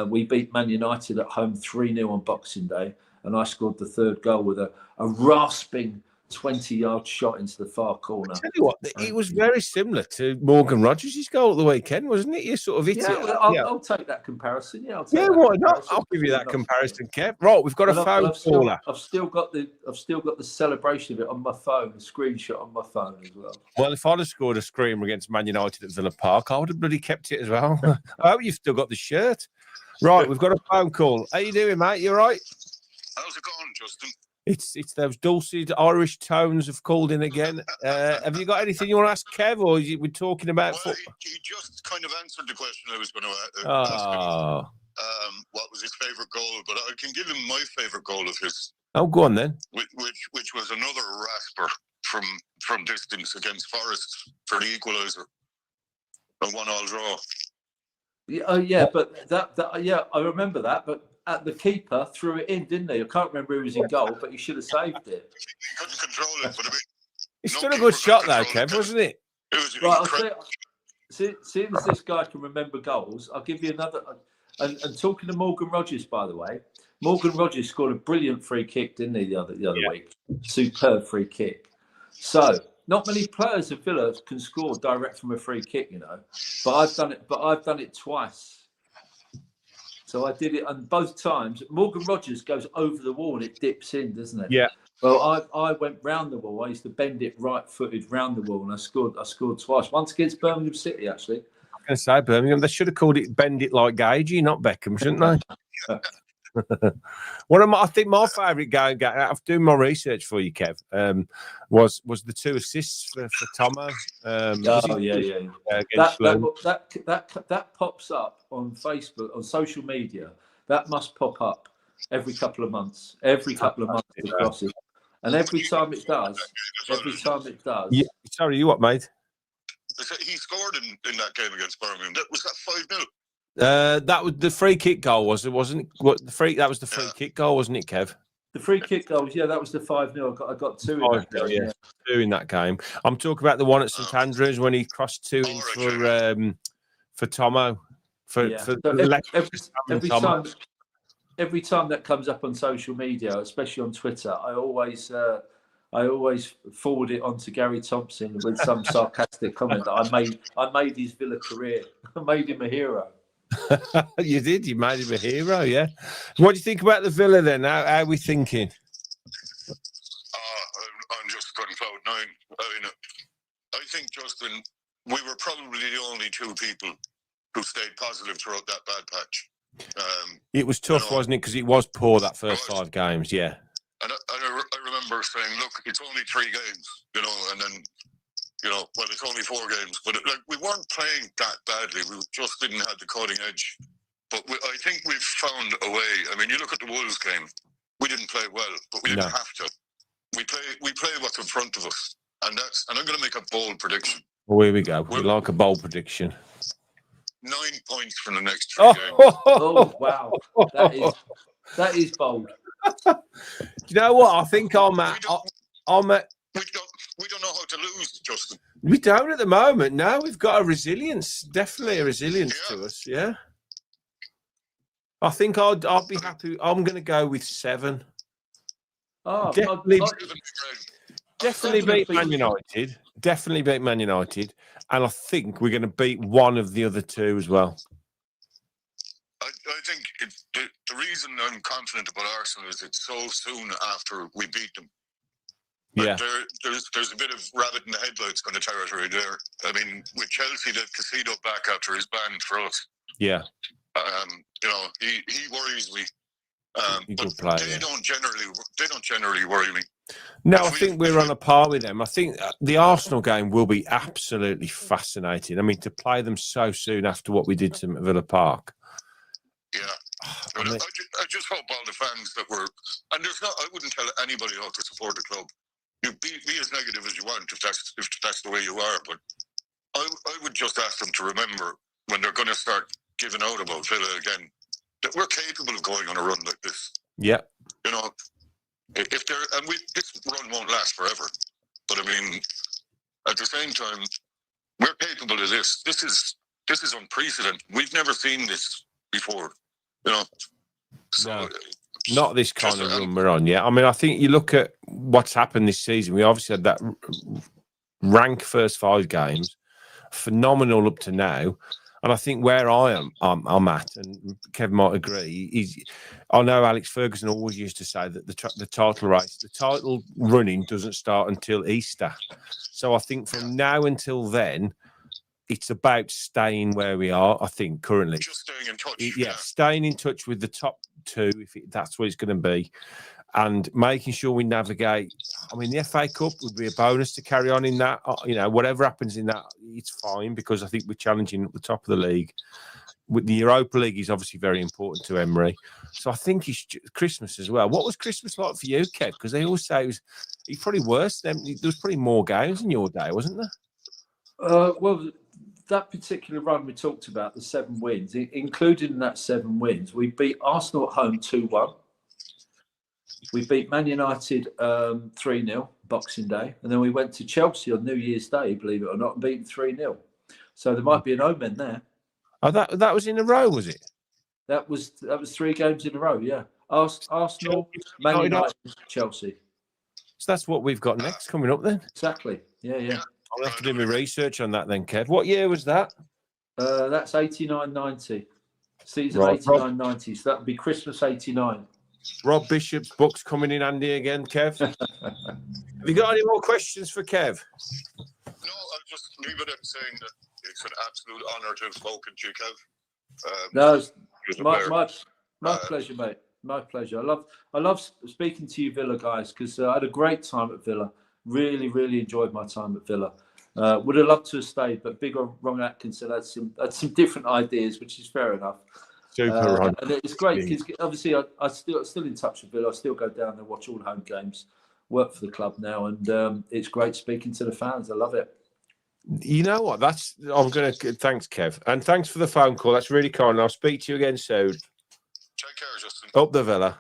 we beat Man United at home 3-0 on Boxing Day, and I scored the third goal with a rasping 20-yard shot into the far corner. I tell you what, it was very similar to Morgan Rogers' goal at the weekend, wasn't it? You sort of hit it. I'll take that comparison. Why not? I'll give you that comparison, Kev. Right, we've got a phone caller. I've still got the celebration of it on my phone, the screenshot on my phone as well. Well, if I'd have scored a screamer against Man United at Villa Park, I would have bloody kept it as well. I hope you've still got the shirt. Right, we've got a phone call. How you doing, mate? You all right? How's it going, Justin? It's those dulcet Irish tones have called in again. Have you got anything you want to ask Kev, or we're talking about football? He just kind of answered the question I was going to ask him. What was his favourite goal? But I can give him my favourite goal of his. Oh, go on then. Which was another rasper from distance against Forest for the equaliser. A 1-1 draw. But I remember that. But the keeper threw it in, didn't he? I can't remember who was in goal, but he should have saved it. He couldn't control it, but it's still a good shot, though, Kev, wasn't it? It was right. Seeing as this guy can remember goals, I'll give you another. And talking to Morgan Rogers, by the way, Morgan Rogers scored a brilliant free kick, didn't he, the other week? Superb free kick. So not many players of Villa can score direct from a free kick, But I've done it twice. So I did it, and both times Morgan Rogers goes over the wall and it dips in, doesn't it? Yeah. Well, I went round the wall. I used to bend it right-footed round the wall, and I scored twice. Once against Birmingham City, actually. I'm going to say Birmingham. They should have called it "Bend It Like Gage," not Beckham, shouldn't they? I think my favourite game, after doing my research for you, Kev, was the 2 assists for Tomo. That pops up on Facebook, on social media. That must pop up every couple of months. Across it. And every time it does. Yeah. Sorry, you what, mate? He scored in that game against Birmingham. Was that 5-0? That was the free kick goal, wasn't it? That was the free kick goal, wasn't it, Kev? The free kick goal, that was the 5-0. I got 2 in that game. Yeah, 2 in that game. I'm talking about the one at St Andrews when he crossed 2 in for Tomo. Every time that comes up on social media, especially on Twitter, I always forward it on to Gary Thompson with some sarcastic comment that I made his Villa career. I made him a hero. You did. You made him a hero, yeah. What do you think about the Villa then? How are we thinking? I'm just on cloud 9. I think, Justin, we were probably the only 2 people who stayed positive throughout that bad patch. It was tough, wasn't it? Because it was poor that first 5 games, yeah. And I remember saying, look, it's only 3 games, and then, well, it's only 4 games. But we weren't playing that badly. We just didn't have the cutting edge. But I think we've found a way. I mean, you look at the Wolves game. We didn't play well, but we didn't have to. We play what's in front of us. And I'm going to make a bold prediction. Well, here we go. We like a bold prediction. 9 points from the next 3 games. Oh, wow. That is bold. Do you know what? I think I'm at. We don't know how to lose, Justin. We don't at the moment. No, we've got a resilience. Definitely a resilience to us. Yeah. I think I'll be happy. I'm going to go with 7. Oh, definitely beat Man United. Definitely beat Man United. And I think we're going to beat one of the other 2 as well. I think the reason I'm confident about Arsenal is it's so soon after we beat them. Yeah. But there's a bit of rabbit in the headlights kind of territory there. I mean, with Chelsea, they've Casino back after his ban for us. Yeah. You know, he worries me. He's a But good player, they yeah. don't generally worry me. No, I think we're on a par with them. I think the Arsenal game will be absolutely fascinating. I mean, to play them so soon after what we did to them at Villa Park. Yeah. I mean, I just hope all the fans that were, and I wouldn't tell anybody not to support the club. You be as negative as you want if that's the way you are. But I would just ask them to remember when they're going to start giving out about Villa again that we're capable of going on a run like this. Yeah. You know, if they're this run won't last forever. But I mean, at the same time, we're capable of this. This is unprecedented. We've never seen this before. You know, so No. Not this kind of run we're on, yeah. I mean, I think you look at what's happened this season. We obviously had that rank first 5 games, phenomenal up to now. And I think where I'm at, and Kev might agree, is I know Alex Ferguson always used to say that the title race, the title running doesn't start until Easter. So I think from now until then, it's about staying where we are, I think, currently. Just staying in touch. Yeah, staying in touch with the top 2, that's what it's going to be, and making sure we navigate. I mean, the FA Cup would be a bonus to carry on in that. You know, whatever happens in that, it's fine because I think we're challenging at the top of the league. With the Europa League is obviously very important to Emery. So I think it's Christmas as well. What was Christmas like for you, Kev? Because they always say it's probably worse. There was probably more games in your day, wasn't there? Well, that particular run we talked about, the 7 wins, including in that 7 wins, we beat Arsenal at home 2-1. We beat Man United 3-0 Boxing Day, and then we went to Chelsea on New Year's Day, believe it or not, and beat 3-0. So there might be an omen there. Oh, that was in a row, was it? That was 3 games in a row. Yeah, Arsenal, Man United, Chelsea. So that's what we've got next coming up then. Exactly. Yeah. I'll have to do my research on that then, Kev. What year was that? That's 89-90. Season Right, 89-90. So that would be Christmas 89. Rob Bishop's book's coming in handy again, Kev. Have you got any more questions for Kev? No, I'll just leave it at saying that it's an absolute honour to have spoken to you, Kev. No, it's my pleasure, mate. My pleasure. I love speaking to you, Villa guys, because I had a great time at Villa. Really, really enjoyed my time at Villa. Would have loved to have stayed, but Big Ron Atkinson had some different ideas, which is fair enough. Super, Ron. And it's great because obviously I still in touch with Villa. I still go down there, watch all home games, work for the club now, and it's great speaking to the fans. I love it. You know what? Thanks, Kev, and thanks for the phone call. That's really kind. I'll speak to you again soon. Take care, Justin. Up the Villa.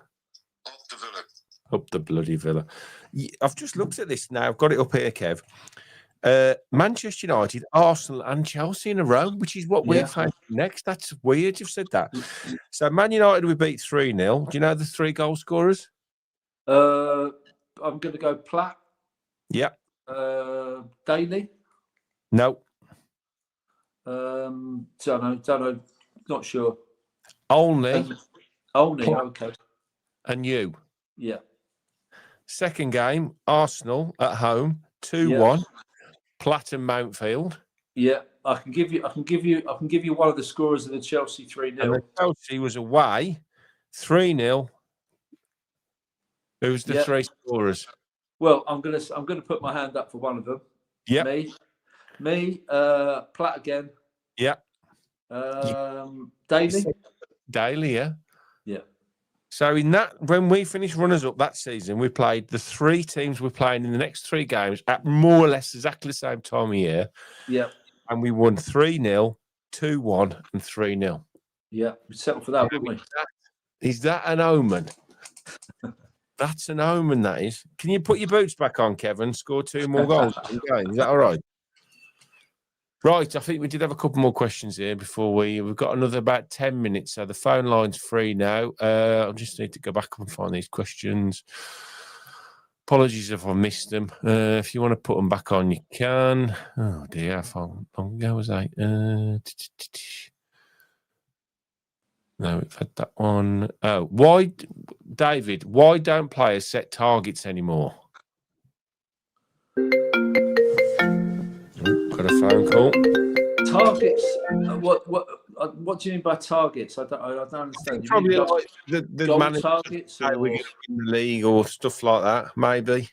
Up the Villa. Up the bloody Villa. I've just looked at this now. I've got it up here, Kev. Manchester United, Arsenal, and Chelsea in a row, which is what we're facing next. That's weird. You've said that. So, Man United, we beat 3-0. Do you know the 3 goal scorers? I'm going to go Platt. Yep. Daly. No. Don't know. Not sure. Only. Okay. And you. Yeah. Second game, Arsenal at home, 2-1. Platt and Mountfield. Yeah, I can give you one of the scorers of the Chelsea 3-0. And the Chelsea was away, 3-0. Who's the 3 scorers? Well, I'm gonna put my hand up for one of them. Yeah. Me. Platt again. Yeah. Daly. Daly, yeah. Yeah. So in that, when we finished runners-up that season, we played the 3 teams we're playing in the next 3 games at more or less exactly the same time of year. Yeah. And we won 3-0, 2-1, and 3-0. Yeah, we settled for that, wouldn't we? Is that an omen? That's an omen, that is. Can you put your boots back on, Kevin? Score 2 more goals. Is that all right? Right, I think we did have a couple more questions here before we've got another about 10 minutes. So the phone line's free now. I just need to go back up and find these questions. Apologies if I missed them. If you want to put them back on, you can. Oh dear, how long ago was I? No, we've had that one. Oh, David, why don't players set targets anymore? Got a phone call. Targets. What do you mean by targets? I don't understand. You Probably mean like the goal manager targets say or? we're going to win the league or stuff like that, maybe.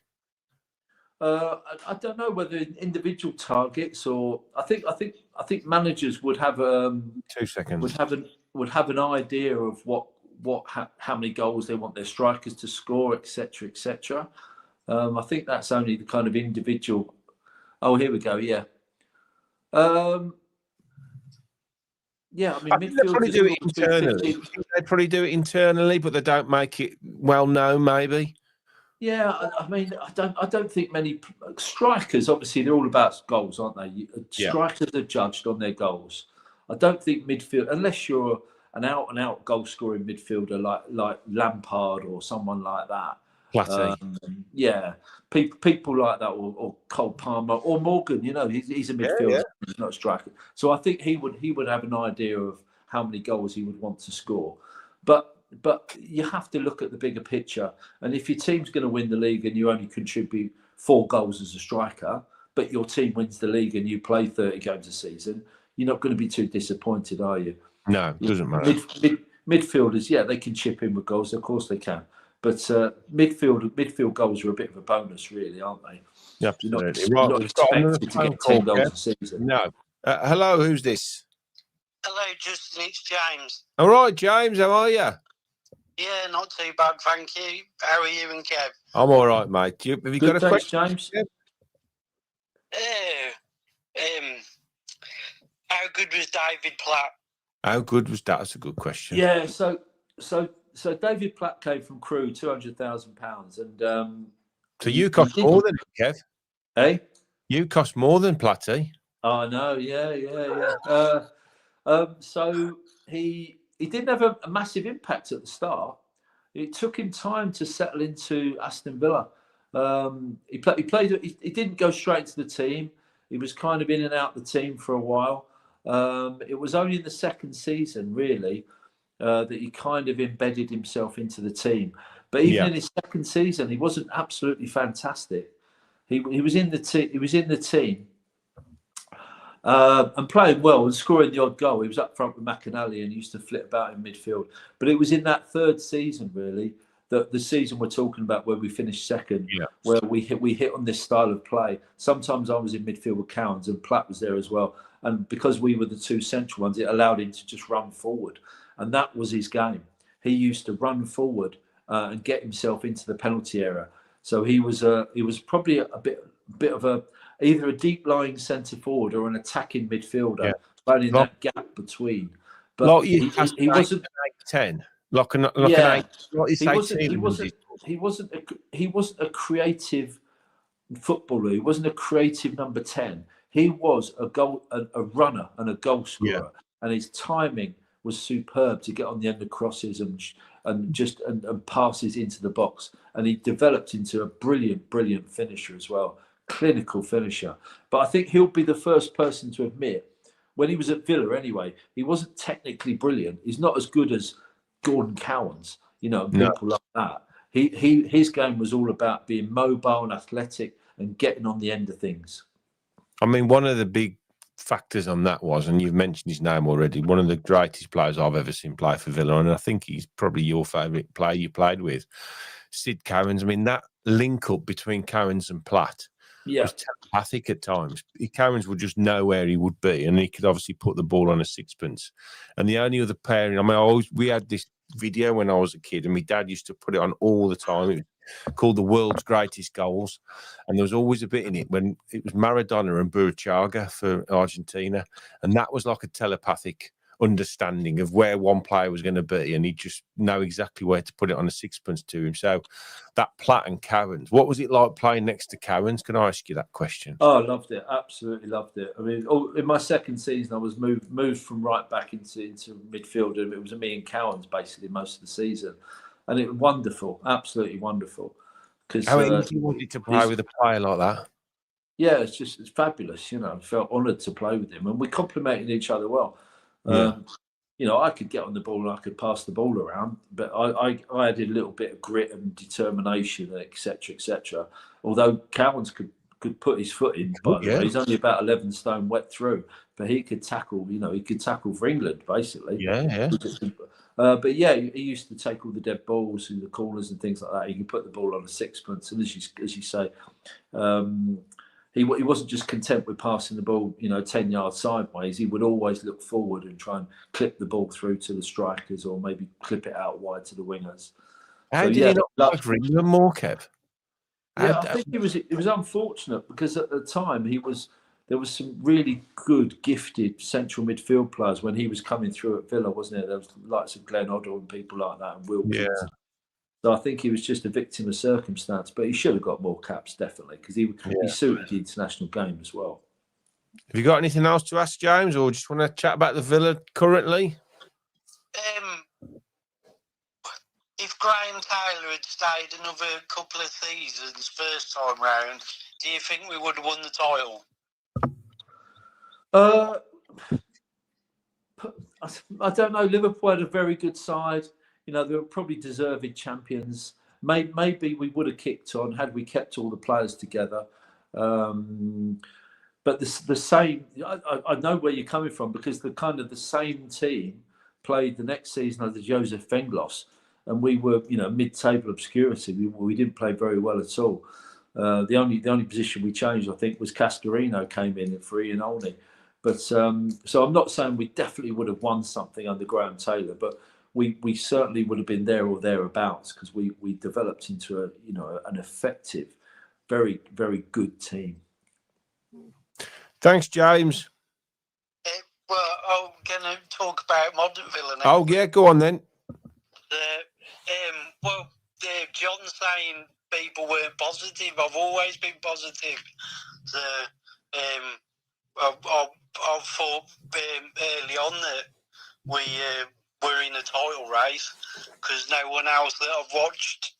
I don't know whether individual targets or I think managers would have 2 seconds. would have an idea of how many goals they want their strikers to score, etc., etc. I think that's only the kind of individual. Oh, here we go. Yeah. Yeah, I mean, I think they probably do it internally. 15. They probably do it internally, but they don't make it well known. Maybe. Yeah, I mean, I don't think many strikers. Obviously, they're all about goals, aren't they? Yeah. Strikers are judged on their goals. I don't think midfield, unless you're an out goal scoring midfielder like Lampard or someone like that. Platty. Yeah, people like that, or Cole Palmer or Morgan. You know, he's a midfielder, he's not a striker. So I think he would have an idea of how many goals he would want to score, but you have to look at the bigger picture. And if your team's going to win the league and you only contribute 4 goals as a striker, but your team wins the league and you play 30 games a season, you're not going to be too disappointed, are you? No, it doesn't matter. Midfielders, yeah, they can chip in with goals. Of course they can. But midfield goals are a bit of a bonus, really, aren't they? Absolutely. You're not expected to get 10 goals a season. No. Hello, who's this? Hello, Justin. It's James. All right, James. How are you? Yeah, not too bad, thank you. How are you and Kev? I'm all right, mate. Have you got a question, James? How good was David Platt? How good was that? That's a good question. Yeah, so David Platt came from Crewe, £200,000, and so you cost more than him, Kev. Hey, you cost more than Platty. Oh no, yeah. So he didn't have a massive impact at the start. It took him time to settle into Aston Villa. He played. He didn't go straight into the team. He was kind of in and out the team for a while. It was only in the second season, really, that he kind of embedded himself into the team. But even in his second season, he wasn't absolutely fantastic. He was in the team. He was in the team. And playing well and scoring the odd goal. He was up front with McAnally and used to flit about in midfield. But it was in that third season, really, that the season we're talking about where we finished second, where we hit on this style of play. Sometimes I was in midfield with Cowans and Platt was there as well. And because we were the two central ones, it allowed him to just run forward. And that was his game. He used to run forward and get himself into the penalty area. So he was probably a bit of either a deep lying centre forward or an attacking midfielder, finding that gap between. But like he wasn't 10. An 8. He wasn't a creative footballer. He wasn't a creative number 10. He was a runner and a goal scorer, and his timing was superb to get on the end of crosses and passes into the box. And he developed into a brilliant finisher as well. Clinical finisher. But I think he'll be the first person to admit, when he was at Villa anyway, he wasn't technically brilliant. He's not as good as Gordon Cowans, people like that. His game was all about being mobile and athletic and getting on the end of things. I mean, one of the big factors on that was, and you've mentioned his name already, one of the greatest players I've ever seen play for Villa, and I think he's probably your favourite player you played with, Sid Cowans. I mean, that link up between Cowans and Platt was telepathic at times. Cowans would just know where he would be, and he could obviously put the ball on a sixpence. And the only other pairing, I mean, we had this video when I was a kid, and my dad used to put it on all the time. It was called The World's Greatest Goals, and there was always a bit in it when it was Maradona and Burruchaga for Argentina, and that was like a telepathic understanding of where one player was going to be, and he'd just know exactly where to put it on a sixpence to him. So that Platt and Cowans, what was it like playing next to Cowans? Can I ask you that question? Oh, I loved it. Absolutely loved it. I mean, in my second season, I was moved from right back into midfield, and it was me and Cowans basically most of the season, and it was wonderful, absolutely wonderful. How easy was it to play with a player like that? Yeah, it's fabulous. I felt honoured to play with him, and we complemented each other well. I could get on the ball and I could pass the ball around, but I had a little bit of grit and determination, etc., etc. Although Cowans could could put his foot in. By the yeah. way, he's only about 11 stone wet through, but he could tackle. You know, he could tackle for England basically. Yeah. But yeah, he used to take all the dead balls in the corners and things like that. He could put the ball on a sixpence, and as you say, he wasn't just content with passing the ball, 10 yards sideways. He would always look forward and try and clip the ball through to the strikers, or maybe clip it out wide to the wingers. How did he not play for England more, Kev? Yeah, I think it was unfortunate because at the time there was some really good, gifted central midfield players when he was coming through at Villa, wasn't it? There was the likes of Glenn Hoddle and people like that, and Wilkins. Yeah. So I think he was just a victim of circumstance, but he should have got more caps, definitely, because he suited the international game as well. Have you got anything else to ask, James, or just want to chat about the Villa currently? If Graham Taylor had stayed another couple of seasons first time round, do you think we would have won the title? I don't know. Liverpool had a very good side. They were probably deserving champions. Maybe we would have kicked on had we kept all the players together. But the same, I know where you're coming from, because the same team played the next season under Joseph Venglos, and we were, mid-table obscurity. We didn't play very well at all. The only position we changed, I think, was Cascarino came in for Ian Olney. But so I'm not saying we definitely would have won something under Graham Taylor, but we certainly would have been there or thereabouts, because we developed into an effective, very, very good team. Thanks, James. Well, I'm going to talk about modern Villa now. Oh yeah, go on then. John saying people weren't positive. I've always been positive. I thought early on that we were in a title race, because no one else that I've watched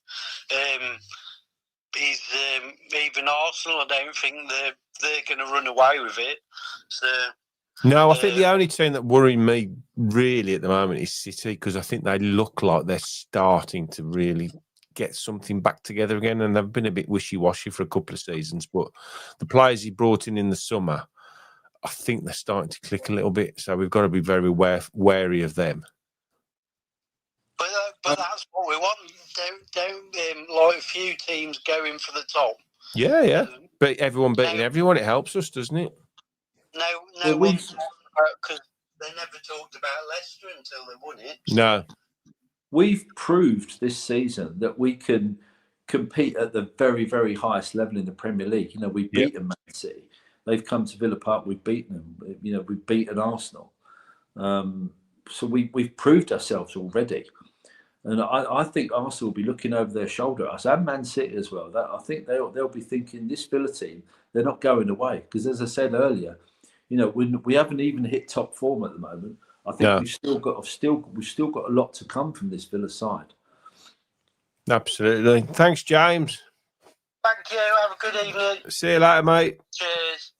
is even Arsenal. I don't think they're going to run away with it. So no, I think the only team that worry me really at the moment is City, because I think they look like they're starting to really get something back together again, and they've been a bit wishy-washy for a couple of seasons. But the players he brought in the summer, I think they're starting to click a little bit. So we've got to be very wary of them. But that's what we want. Don't like a few teams going for the top. Yeah. But everyone beating everyone, it helps us, doesn't it? No one, because they never talked about Leicester until they won it. No. We've proved this season that we can compete at the very, very highest level in the Premier League. We've beaten Man City. They've come to Villa Park. We've beaten them. We've beaten Arsenal. So we've proved ourselves already. And I think Arsenal will be looking over their shoulder at us, and Man City as well. I think they'll be thinking, this Villa team, they're not going away. Because as I said earlier, we haven't even hit top form at the moment. I think we've still got a lot to come from this Villa side. Absolutely. Thanks, James. Thank you. Have a good evening. See you later, mate. Cheers.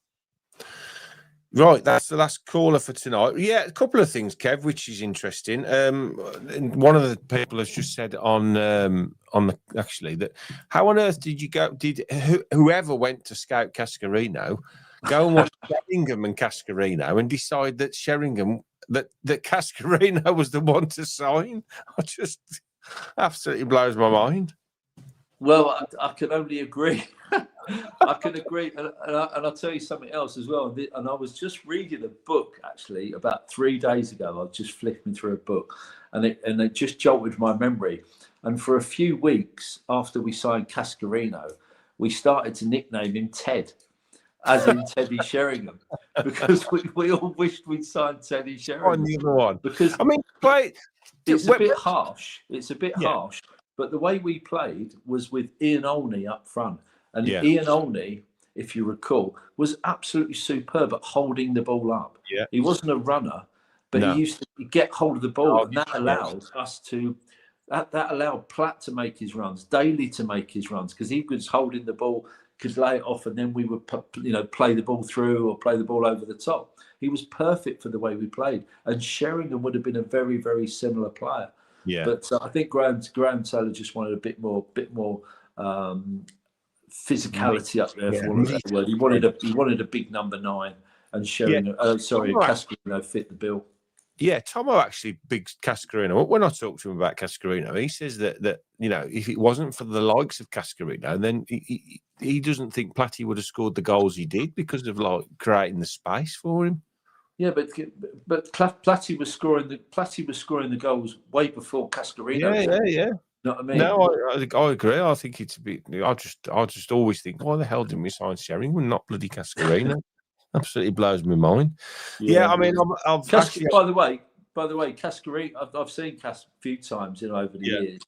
Right, that's the last caller for tonight. Yeah, a couple of things, Kev, which is interesting. One of the people has just said on that how on earth did you go? Did whoever went to scout Cascarino go and watch Sheringham and Cascarino and decide that Sheringham that Cascarino was the one to sign? I just absolutely blows my mind. Well, I can only agree. I can agree, and I'll tell you something else as well. And I was just reading a book actually about 3 days ago. I was just flipping through a book, and it just jolted my memory. And for a few weeks after we signed Cascarino, we started to nickname him Ted, as in Teddy Sheringham, because we all wished we'd signed Teddy Sheringham. The other one, because I mean, it's a bit harsh. It's a bit harsh. But the way we played was with Ian Olney up front. And Ian Olney, if you recall, was absolutely superb at holding the ball up. Yeah. He wasn't a runner, but he used to get hold of the ball. And that allowed us to, that allowed Platt to make his runs, Daly to make his runs, because he was holding the ball, could lay it off, and then we would play the ball through or play the ball over the top. He was perfect for the way we played. And Sheringham would have been a very, very similar player. Yeah. But I think Graham Taylor just wanted a bit more physicality up there, for Yeah. want of a better word. He wanted a big number 9, and Sheringham. Cascarino fit the bill. Yeah, Tomo actually big Cascarino. When I talk to him about Cascarino, he says that if it wasn't for the likes of Cascarino, then he doesn't think Platty would have scored the goals he did because of creating the space for him. Yeah, but Platty was scoring the goals way before Cascarino. Yeah. You know what I mean? No, I agree. I think it's a bit. I just always think, why the hell didn't we sign Sheringham, not bloody Cascarino? Absolutely blows my mind. Yeah, I mean, I've actually... By the way, Cascarino, I've seen Cas a few times over the years,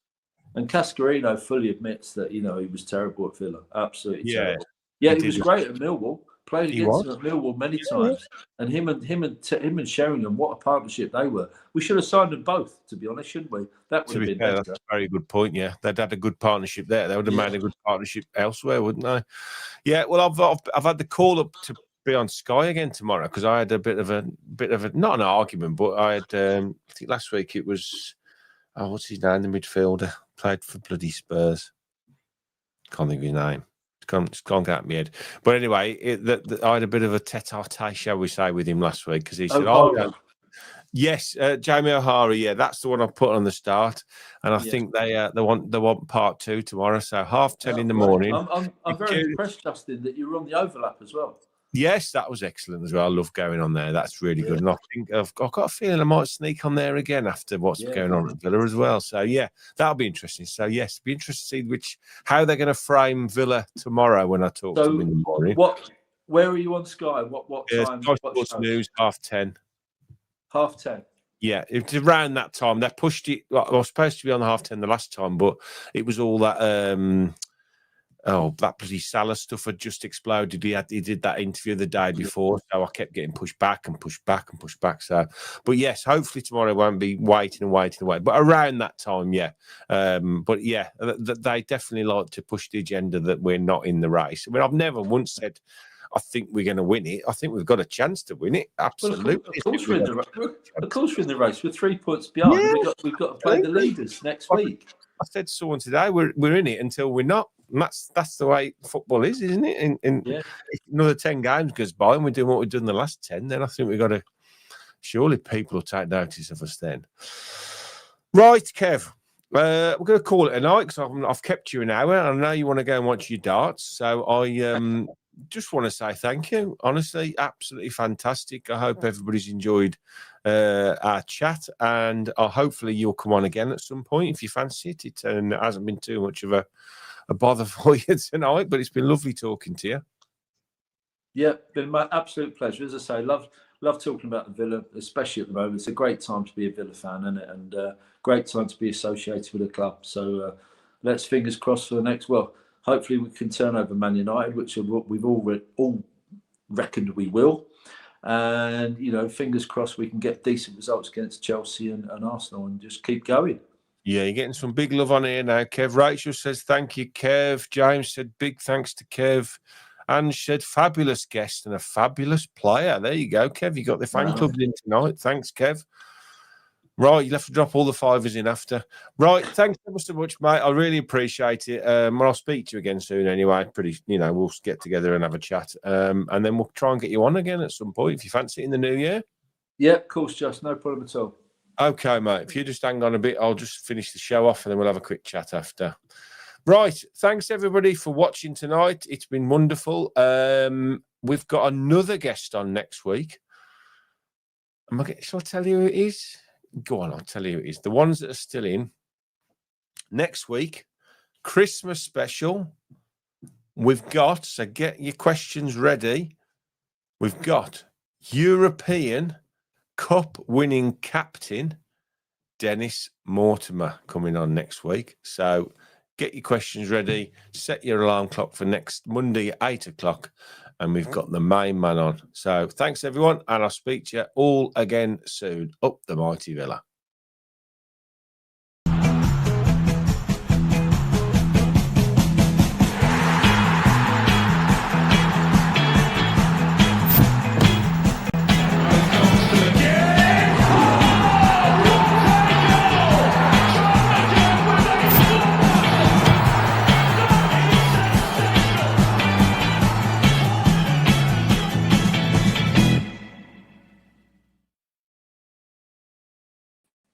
and Cascarino fully admits that he was terrible at Villa, absolutely terrible. Yeah, he was great at Millwall. Played against him at Millwall many times, and him and Sheringham, what a partnership they were. We should have signed them both, to be honest, shouldn't we? That would have been better. That's a very good point. Yeah, they'd had a good partnership there. They would have made a good partnership elsewhere, wouldn't they? Yeah. Well, I've had the call up to be on Sky again tomorrow because I had a bit of a not an argument, but I had I think last week it was what's his name, the midfielder, played for bloody Spurs. Can't think of his name. It's gone out of my head. But anyway, I had a bit of a tete-a-tete, shall we say, with him last week because he said, yes, Jamie O'Hara, yeah, that's the one I put on the start, and I think they want part 2 tomorrow, so 10:30 in the morning. I'm very impressed, Justin, that you were on the overlap as well. Yes, that was excellent as well. I love going on there. That's really good. And I think I've got a feeling I might sneak on there again after what's going on at Villa as well. So, yeah, that'll be interesting. So, yes, it'll be interesting to see how they're going to frame Villa tomorrow when I talk to them in the morning. Where are you on Sky? What time? Sky Sports News, 10:30. 10:30? Yeah, it's around that time. They pushed it. I was supposed to be on 10:30 the last time, but it was all that... that bloody Salah stuff had just exploded. He did that interview the day before, so I kept getting pushed back. So, but yes, hopefully tomorrow won't be waiting. But around that time, but yeah, they definitely like to push the agenda that we're not in the race. I mean, I've never once said I think we're going to win it. I think we've got a chance to win it. Absolutely. Well, of course we're in the race. We're 3 points behind. Yeah, we've got to play the leaders next week. I said to someone today, we're in it until we're not. And that's the way football is, isn't it? If another 10 games goes by and we're doing what we've done the last 10, then I think we've got to... Surely people will take notice of us then. Right, Kev. We're going to call it a night because I've kept you an hour. I know you want to go and watch your darts. So I just want to say thank you. Honestly, absolutely fantastic. I hope everybody's enjoyed our chat. And hopefully you'll come on again at some point if you fancy it. It hasn't been too much of a bother for you tonight, but it's been lovely talking to you. Yeah, been my absolute pleasure. As I say, love talking about the Villa, especially at the moment. It's a great time to be a Villa fan, isn't it? And great time to be associated with the club. So let's fingers crossed for the next. Well, hopefully we can turn over Man United, which we've all reckoned we will. And fingers crossed we can get decent results against Chelsea and Arsenal, and just keep going. Yeah, you're getting some big love on here now, Kev. Rachel says, thank you, Kev. James said, big thanks to Kev. And said, fabulous guest and a fabulous player. There you go, Kev. You got the fan club in tonight. Thanks, Kev. Right, you'll have to drop all the fivers in after. Right, thanks ever so much, mate. I really appreciate it. I'll speak to you again soon anyway. We'll get together and have a chat. And then we'll try and get you on again at some point if you fancy it in the new year. Yeah, of course, Just. No problem at all. Okay, mate. If you just hang on a bit, I'll just finish the show off and then we'll have a quick chat after. Right. Thanks, everybody, for watching tonight. It's been wonderful. We've got another guest on next week. Shall I tell you who it is? Go on, I'll tell you who it is. The ones that are still in. Next week, Christmas special. We've got, so get your questions ready. We've got European Cup winning captain Dennis Mortimer coming on next week. So get your questions ready. Set your alarm clock for next Monday at 8 o'clock. And we've got the main man on. So thanks, everyone. And I'll speak to you all again soon. Up the mighty Villa.